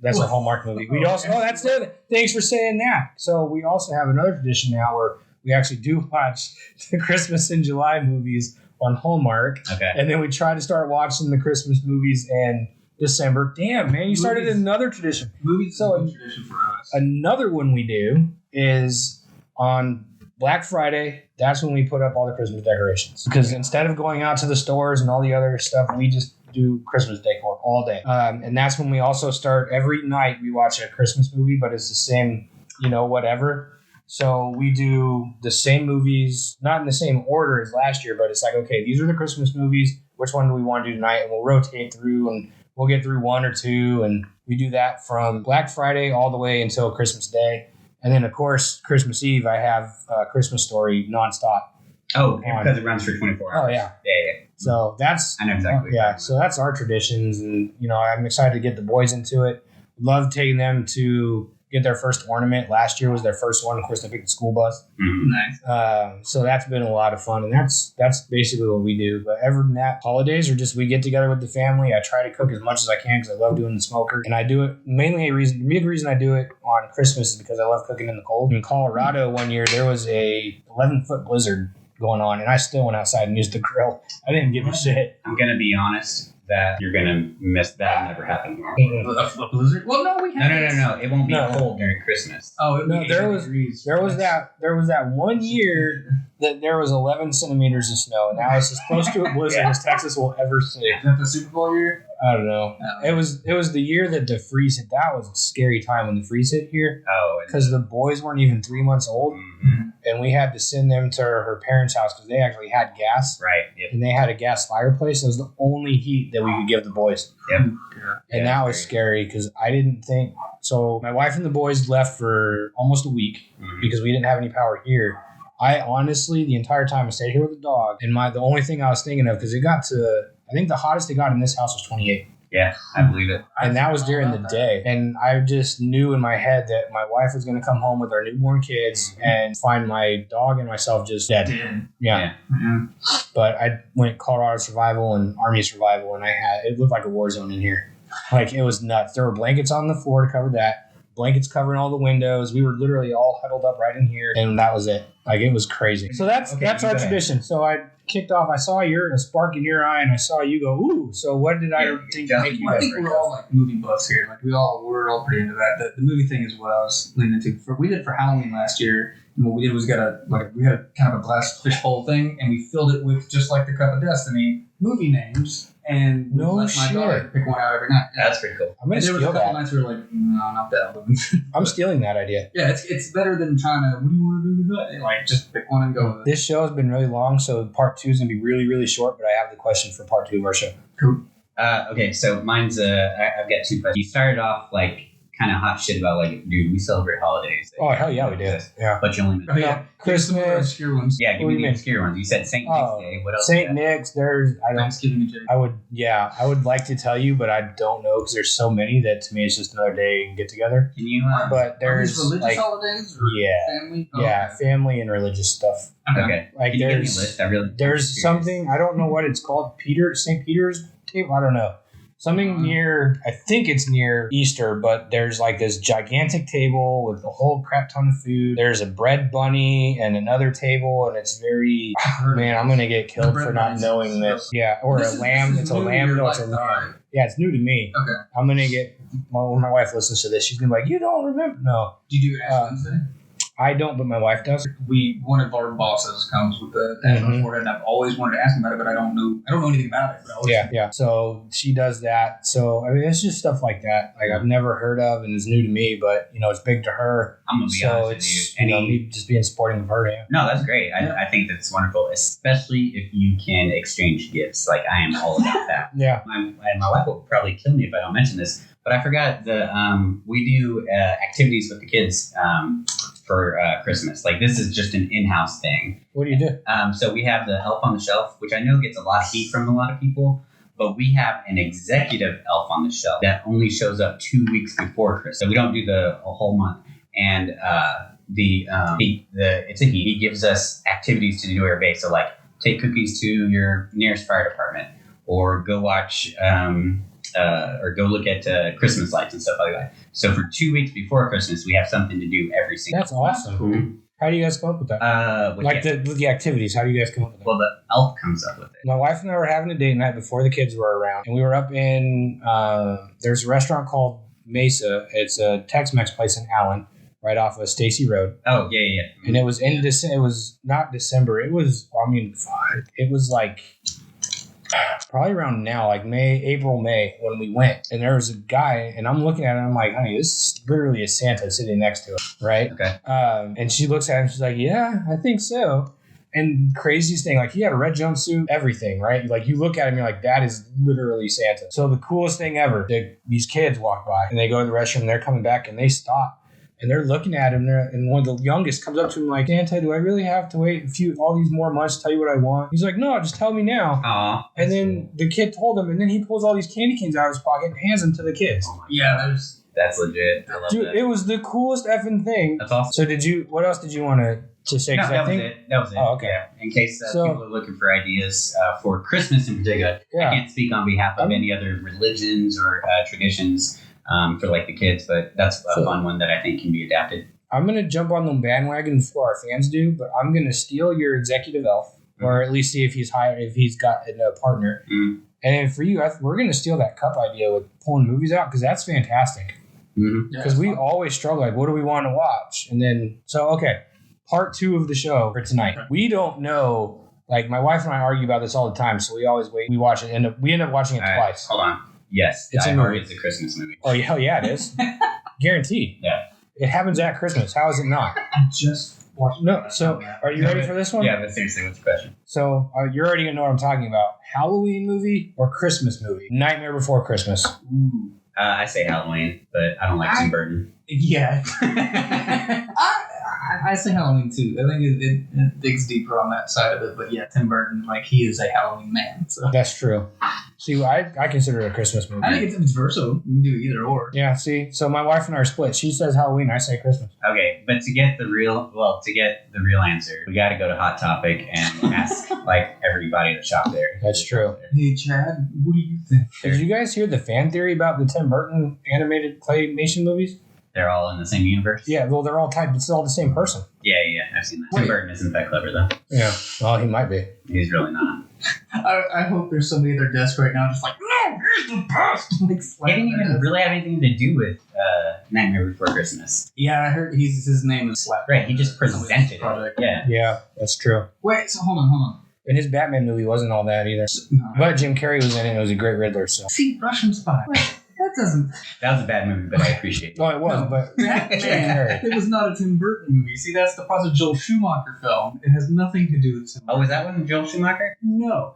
Speaker 1: That's a Hallmark movie. We also. Oh, that's the other. Thanks for saying that. So we also have another tradition now where we actually do watch the Christmas in July movies on Hallmark.
Speaker 2: Okay.
Speaker 1: And then we try to start watching the Christmas movies in December. Damn, man, you started another tradition.
Speaker 3: Movies are a tradition for us.
Speaker 1: Another one we do is on Black Friday. That's when we put up all the Christmas decorations. Because instead of going out to the stores and all the other stuff, we just do Christmas decor all day. And that's when we also start every night we watch a Christmas movie, but it's the same, whatever. So we do the same movies, not in the same order as last year, but it's like, okay, these are the Christmas movies. Which one do we want to do tonight? And we'll rotate through and we'll get through one or two. And we do that from Black Friday all the way until Christmas Day. And then, of course, Christmas Eve, I have Christmas Story nonstop.
Speaker 2: Oh, because it runs for 24 hours.
Speaker 1: Oh, yeah.
Speaker 2: Yeah.
Speaker 1: So that's...
Speaker 2: I know exactly.
Speaker 1: Yeah, so that's our traditions. And, I'm excited to get the boys into it. Love taking them to get their first ornament. Last year was their first one. Of course, they picked the school bus.
Speaker 2: Mm-hmm.
Speaker 3: Nice.
Speaker 1: So that's been a lot of fun, and that's basically what we do. But other than that, holidays are just we get together with the family. I try to cook as much as I can because I love doing the smoker, and I do it mainly the big reason I do it on Christmas is because I love cooking in the cold. In Colorado, one year there was a 11-foot blizzard going on, and I still went outside and used the grill. I didn't give a shit.
Speaker 2: I'm gonna be honest. That you're gonna miss that never happened.
Speaker 3: A blizzard? Well, no, we have.
Speaker 2: No. It won't be cold during Christmas.
Speaker 3: Oh,
Speaker 1: no. There was that one year that there was 11 centimeters of snow, and that was as close to a blizzard as Texas will ever see.
Speaker 3: Is that the Super Bowl year?
Speaker 1: I don't know. It was the year that the freeze hit. That was a scary time when the freeze hit here.
Speaker 2: Oh,
Speaker 1: because the boys weren't even 3 months old, and we had to send them to her parents' house because they actually had gas.
Speaker 2: Right. Yep.
Speaker 1: And they had a gas fireplace. It was the only heat that we could give the boys.
Speaker 2: Yep.
Speaker 1: And that was scary because I didn't think so. My wife and the boys left for almost a week because we didn't have any power here. I honestly, the entire time I stayed here with the dog, and the only thing I was thinking of, because it got to, I think the hottest it got in this house was 28.
Speaker 2: Yeah, I believe it.
Speaker 1: And that was during the day. And I just knew in my head that my wife was going to come home with our newborn kids and find my dog and myself just dead. Yeah.
Speaker 3: Mm-hmm.
Speaker 1: But I went Colorado survival and Army survival, and it looked like a war zone in here. Like, it was nuts. There were blankets on the floor to cover that. blankets covering all the windows. We were literally all huddled up right in here, and that was it. Like, it was crazy. So that's our tradition. So I kicked off. I saw a spark in your eye, and I saw you go, ooh. So what did I think?
Speaker 3: I think we're all like movie buffs here. Like we're all pretty into that. The movie thing is what I was leaning into. We did for Halloween last year. And what we did was we had kind of a glass fishbowl thing, and we filled it with, just like the Cup of Destiny, movie names. And let my daughter pick one out every night.
Speaker 2: Yeah, that's pretty cool.
Speaker 1: I'm gonna steal that. There was a couple
Speaker 3: nights we were like, no, not that one.
Speaker 1: I'm stealing that idea.
Speaker 3: Yeah, it's better than trying to, what do you want to do today? Like, just pick one and go with it.
Speaker 1: This show has been really long, so part 2 is going to be really, really short, but I have the question for part 2 of our show.
Speaker 3: Cool.
Speaker 2: Okay, so mine's, I've got 2 questions. You started off, like, kind of hot shit about, like, dude, we celebrate holidays.
Speaker 1: Oh, hell yeah, we do. Yeah.
Speaker 2: But you only...
Speaker 3: Oh, yeah.
Speaker 1: Christmas.
Speaker 3: Obscure ones.
Speaker 2: Yeah, give me the obscure ones. You said St. Nick's Day. What else?
Speaker 1: St. Nick's, there's...
Speaker 3: Thanksgiving and Jake.
Speaker 1: I would like to tell you, but I don't know, because there's so many that to me it's just another day and get together.
Speaker 2: Can you...
Speaker 1: but there's
Speaker 3: religious holidays? Or family? Oh,
Speaker 1: yeah,
Speaker 3: okay.
Speaker 1: family and religious stuff.
Speaker 2: Okay.
Speaker 1: Like,
Speaker 2: Can you give me a list?
Speaker 1: There's something, I don't know what it's called, St. Peter's table? I don't know. Something near, I think it's near Easter, but there's like this gigantic table with a whole crap ton of food. There's a bread bunny and another table, and it's very, man, I'm going to get killed for not knowing this. Yeah, or a lamb. It's a lamb. No, it's a lamb. Yeah, it's new to me.
Speaker 3: Okay.
Speaker 1: I'm going to get, when my wife listens to this, she's going to be like, you don't remember? No.
Speaker 3: Do you do Ash Wednesday?
Speaker 1: I don't, but my wife does.
Speaker 3: One of our bosses comes with the Ash forehead, and I've always wanted to ask him about it, but I don't know anything about it. But
Speaker 1: yeah. So she does that. So I mean, it's just stuff like that. Like I've never heard of, and it's new to me, but it's big to her.
Speaker 2: I'm gonna be honest with you.
Speaker 1: Me just being supporting of her. Yeah.
Speaker 2: No, that's great. I think that's wonderful, especially if you can exchange gifts. Like I am all about that.
Speaker 1: Yeah.
Speaker 2: My wife will probably kill me if I don't mention this, but I forgot we do activities with the kids. For Christmas. Like this is just an in-house thing.
Speaker 1: What do you do?
Speaker 2: So we have the Elf on the Shelf, which I know gets a lot of heat from a lot of people, but we have an executive Elf on the Shelf that only shows up 2 weeks before Christmas. So we don't do a whole month. And it's a he gives us activities to do every day. So like take cookies to your nearest fire department, or go watch or go look at Christmas lights and stuff like that. So for 2 weeks before Christmas, we have something to do every single.
Speaker 1: That's awesome.
Speaker 2: Cool.
Speaker 1: How do you guys come up with that? With the activities, how do you guys come up with that?
Speaker 2: Well, the elf comes up with it.
Speaker 1: My wife and I were having a date night before the kids were around, and we were up in. There's a restaurant called Mesa. It's a Tex-Mex place in Allen, right off of Stacy Road.
Speaker 2: Oh yeah.
Speaker 1: And it was in December. It was not December. It was. It was like. Probably around now, like April, May, when we went. And there was a guy, and I'm looking at him, I'm like, honey, this is literally a Santa sitting next to us, right?
Speaker 2: Okay.
Speaker 1: And she looks at him, she's like, yeah, I think so. And craziest thing, like he had a red jumpsuit, everything, right? Like you look at him, you're like, that is literally Santa. So the coolest thing ever, these kids walk by, and they go to the restroom, and they're coming back, and they stop. And they're looking at him, and one of the youngest comes up to him like, Santa, do I really have to wait all these more months to tell you what I want? He's like, no, just tell me now.
Speaker 2: Aww.
Speaker 1: And then the kid told him, and then he pulls all these candy canes out of his pocket and hands them to the kids.
Speaker 2: Oh that's legit. I love that.
Speaker 1: It was the coolest effing thing.
Speaker 2: That's awesome.
Speaker 1: So what else did you want to say?
Speaker 2: No, that was it.
Speaker 1: Oh, okay.
Speaker 2: Yeah. In case people are looking for ideas for Christmas in particular, I can't speak on behalf of any other religions or traditions for like the kids, but that's a fun one that I think can be adapted.
Speaker 1: I'm going to jump on the bandwagon before our fans do, but I'm going to steal your executive elf, or at least see if he's got a partner.
Speaker 2: Mm-hmm.
Speaker 1: And then for you, we're going to steal that cup idea with pulling movies out, because that's fantastic. Because we always struggle, like, what do we want to watch? And then, part 2 of the show for tonight. We don't know, like, my wife and I argue about this all the time, so we always wait. We watch it, we end up watching it twice.
Speaker 2: Hold on. Yes,
Speaker 1: it's
Speaker 2: Die Hard is a Christmas movie.
Speaker 1: Oh, hell yeah, it is. Guaranteed.
Speaker 2: Yeah.
Speaker 1: It happens at Christmas. How is it not?
Speaker 3: I just watched it.
Speaker 1: No, so are you ready for this one?
Speaker 2: Yeah, but seriously, what's the question?
Speaker 1: So you're already going to know what I'm talking about. Halloween movie or Christmas movie? Nightmare Before Christmas.
Speaker 3: Ooh.
Speaker 2: I say Halloween, but I don't like Tim Burton.
Speaker 3: Yeah. I say Halloween too. I think it digs deeper on that side of it. But yeah, Tim Burton, like, he is a Halloween man. So
Speaker 1: that's true. See, I consider it a Christmas movie.
Speaker 3: I think it's versatile. You can do either or.
Speaker 1: Yeah, see? So my wife and I are split. She says Halloween, I say Christmas.
Speaker 2: Okay, but to get the real answer, we got to go to Hot Topic and ask, like, everybody at the shop there.
Speaker 1: That's true.
Speaker 3: Hey, Chad, what do you think?
Speaker 1: Did you guys hear the fan theory about the Tim Burton animated claymation movies?
Speaker 2: They're all in the same universe?
Speaker 1: Yeah, well, they're all typed. It's all the same person.
Speaker 2: Yeah, I've seen that. Tim Burton isn't that clever, though.
Speaker 1: Yeah, well, he might be.
Speaker 2: He's really not.
Speaker 3: I hope there's somebody at their desk right now just like, no, he's the best. Like,
Speaker 2: He didn't even really have anything to do with Nightmare Before Christmas.
Speaker 3: Yeah, I heard his name is Slap.
Speaker 2: Right, he just presented it.
Speaker 3: Project.
Speaker 2: Yeah.
Speaker 1: Yeah, that's true.
Speaker 3: Wait, so hold on.
Speaker 1: And his Batman movie wasn't all that either.
Speaker 3: No.
Speaker 1: But Jim Carrey was in it, and it was a great Riddler, so.
Speaker 3: See, Russian Spy. That doesn't.
Speaker 2: That was a bad movie, but I appreciate it.
Speaker 1: Oh, it was,
Speaker 3: No,
Speaker 1: but
Speaker 3: Batman. It was not a Tim Burton movie. See, that's the process. Joel Schumacher film. It has nothing to do with Tim Burton.
Speaker 2: Oh, was that one Joel Schumacher?
Speaker 3: No.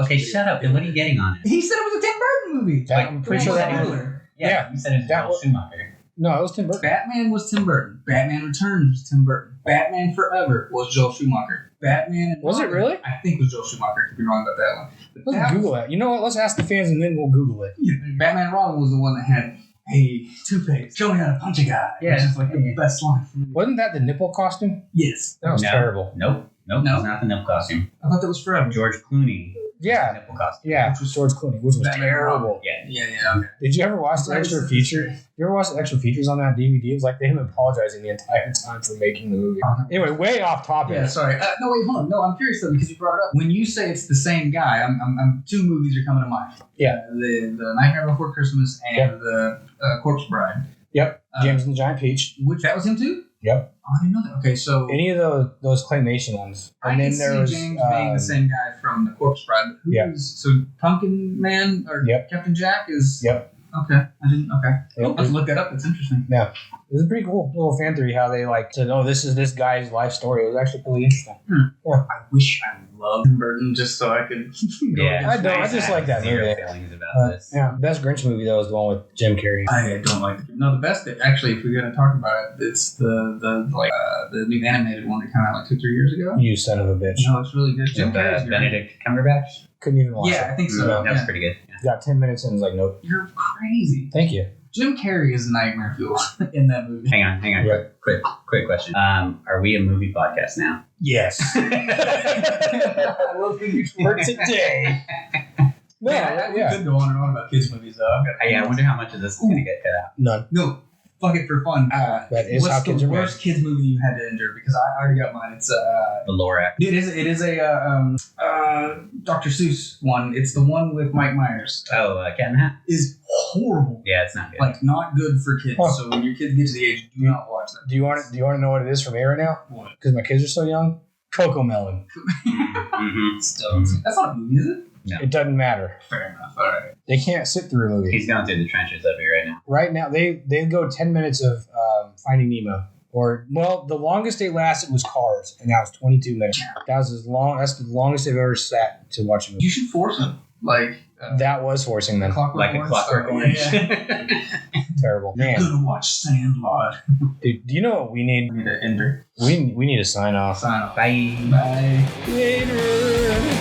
Speaker 2: Okay, shut up. Then what are you getting on it?
Speaker 3: He said it was a Tim Burton movie.
Speaker 1: I'm pretty sure that was.
Speaker 2: Yeah, you said it was
Speaker 1: that
Speaker 2: Joel
Speaker 1: was-
Speaker 2: Schumacher.
Speaker 1: No, it was Tim Burton.
Speaker 3: Batman was Tim Burton. Batman Returns was Tim Burton. Batman Forever was Joel Schumacher. Batman and
Speaker 1: Was it
Speaker 3: Robin,
Speaker 1: really?
Speaker 3: I think it was Joel Schumacher. Could be wrong about that one. But
Speaker 1: Let's Google it. You know what? Let's ask the fans, and then we'll Google it.
Speaker 3: Batman and Robin was the one that had, hey, Two-Face, show me how to punch a guy.
Speaker 2: Yeah.
Speaker 3: Which is like the best line from the movie.
Speaker 1: Wasn't that the nipple costume?
Speaker 3: Yes.
Speaker 1: That was
Speaker 2: No.
Speaker 1: terrible.
Speaker 2: Nope.
Speaker 3: No?
Speaker 2: It's not the nipple costume.
Speaker 3: I thought that was Forever.
Speaker 2: George Clooney.
Speaker 1: Yeah.
Speaker 2: Nipple costume.
Speaker 1: Yeah,
Speaker 3: Which was-
Speaker 1: George Clooney, which was
Speaker 3: Batman
Speaker 1: terrible.
Speaker 2: Yeah.
Speaker 3: Yeah, okay.
Speaker 1: Did you ever watch the
Speaker 3: That
Speaker 1: extra
Speaker 3: was-
Speaker 1: feature? You ever watch the extra features on that DVD? It was like them apologizing the entire time for making the movie. Anyway, way off topic.
Speaker 3: Yeah, sorry. No, wait, hold on. No, I'm curious though because you brought it up. When you say it's the same guy, I'm two movies are coming to mind.
Speaker 1: Yeah.
Speaker 3: The Nightmare Before Christmas and
Speaker 1: Yep.
Speaker 3: the Corpse Bride.
Speaker 1: Yep. James and the Giant Peach.
Speaker 3: Which that was him too?
Speaker 1: Yep.
Speaker 3: Oh, I didn't know that. Okay, so
Speaker 1: Any of those claymation ones.
Speaker 3: I
Speaker 1: And
Speaker 3: can
Speaker 1: then there
Speaker 3: see
Speaker 1: was
Speaker 3: James being the same guy from the Corpse Bride. But who
Speaker 1: Yeah.
Speaker 3: is- so Pumpkin Man or
Speaker 1: Yep.
Speaker 3: Captain Jack is.
Speaker 1: Yep.
Speaker 3: Okay, I didn't. Okay,
Speaker 1: Yep.
Speaker 3: let's look that up. That's interesting.
Speaker 1: It was a pretty cool little fan theory how they like said, oh, this is this guy's life story. It was actually really interesting.
Speaker 3: I wish I loved Tim Burton just so I could. go
Speaker 2: Yeah.
Speaker 3: against
Speaker 1: I
Speaker 3: Max.
Speaker 1: just like that
Speaker 2: Zero
Speaker 1: movie.
Speaker 2: feelings about this.
Speaker 1: Yeah, best Grinch movie though is the one with Jim Carrey.
Speaker 3: I don't like it. No, the best. Actually, if we're gonna talk about it, it's the new animated one that came out like 2-3 years ago.
Speaker 1: You son of a bitch.
Speaker 3: No, it's really good. Jim
Speaker 2: With
Speaker 3: Carrey's great.
Speaker 2: Benedict Cumberbatch.
Speaker 1: Couldn't even watch
Speaker 3: Yeah, I
Speaker 1: it.
Speaker 3: think so.
Speaker 1: No,
Speaker 2: That was
Speaker 3: Yeah.
Speaker 2: pretty good. Yeah.
Speaker 1: Got 10 minutes in and was like, nope.
Speaker 3: You're crazy.
Speaker 1: Thank you.
Speaker 3: Jim Carrey is nightmare fuel in that movie.
Speaker 2: Hang on.
Speaker 1: Yeah.
Speaker 2: Quick question. Are we a movie podcast now?
Speaker 1: Yes.
Speaker 3: I love the
Speaker 1: For today. No,
Speaker 3: We
Speaker 1: yeah.
Speaker 3: could go on and on about kids movies though.
Speaker 2: I wonder how much of this is going to get cut out.
Speaker 1: None.
Speaker 3: No, fuck it for fun.
Speaker 1: That is
Speaker 3: what's
Speaker 1: how kids
Speaker 3: the
Speaker 1: are made.
Speaker 3: worst kids movie you had to endure? Because I already got mine. It's
Speaker 2: The Lorax.
Speaker 3: It is a Dr. Seuss one. It's the one with Mike Myers.
Speaker 2: Oh, Cat in the Hat?
Speaker 3: Is horrible.
Speaker 2: Yeah, it's not good.
Speaker 3: Like not good for kids.
Speaker 1: Huh.
Speaker 3: So when your kids get to the age, do not watch that.
Speaker 1: Do you want to know what it is for me right now?
Speaker 3: What?
Speaker 1: Because my kids are so young. Coco Melon.
Speaker 2: Mm-hmm.
Speaker 3: Still, that's not a movie, is it?
Speaker 2: No.
Speaker 1: It doesn't matter.
Speaker 3: Fair enough. All right.
Speaker 1: They can't sit through a movie.
Speaker 2: He's going through the trenches of it right now.
Speaker 1: Right now, they go 10 minutes of Finding Nemo. Or, well, the longest they lasted was Cars, and that was 22 minutes. That's the longest they've ever sat to watch a movie.
Speaker 3: You should force them. Like
Speaker 1: That was forcing them.
Speaker 3: Clockwork
Speaker 2: Like a
Speaker 3: Orange
Speaker 2: Clockwork
Speaker 3: style.
Speaker 2: Orange.
Speaker 3: Yeah.
Speaker 1: Terrible.
Speaker 3: You're
Speaker 1: Man,
Speaker 3: gonna watch Sandlot.
Speaker 1: dude, do you know what we need?
Speaker 3: We need to ender.
Speaker 1: We need to sign off.
Speaker 3: Sign off.
Speaker 2: Bye.
Speaker 3: Bye.
Speaker 1: Later.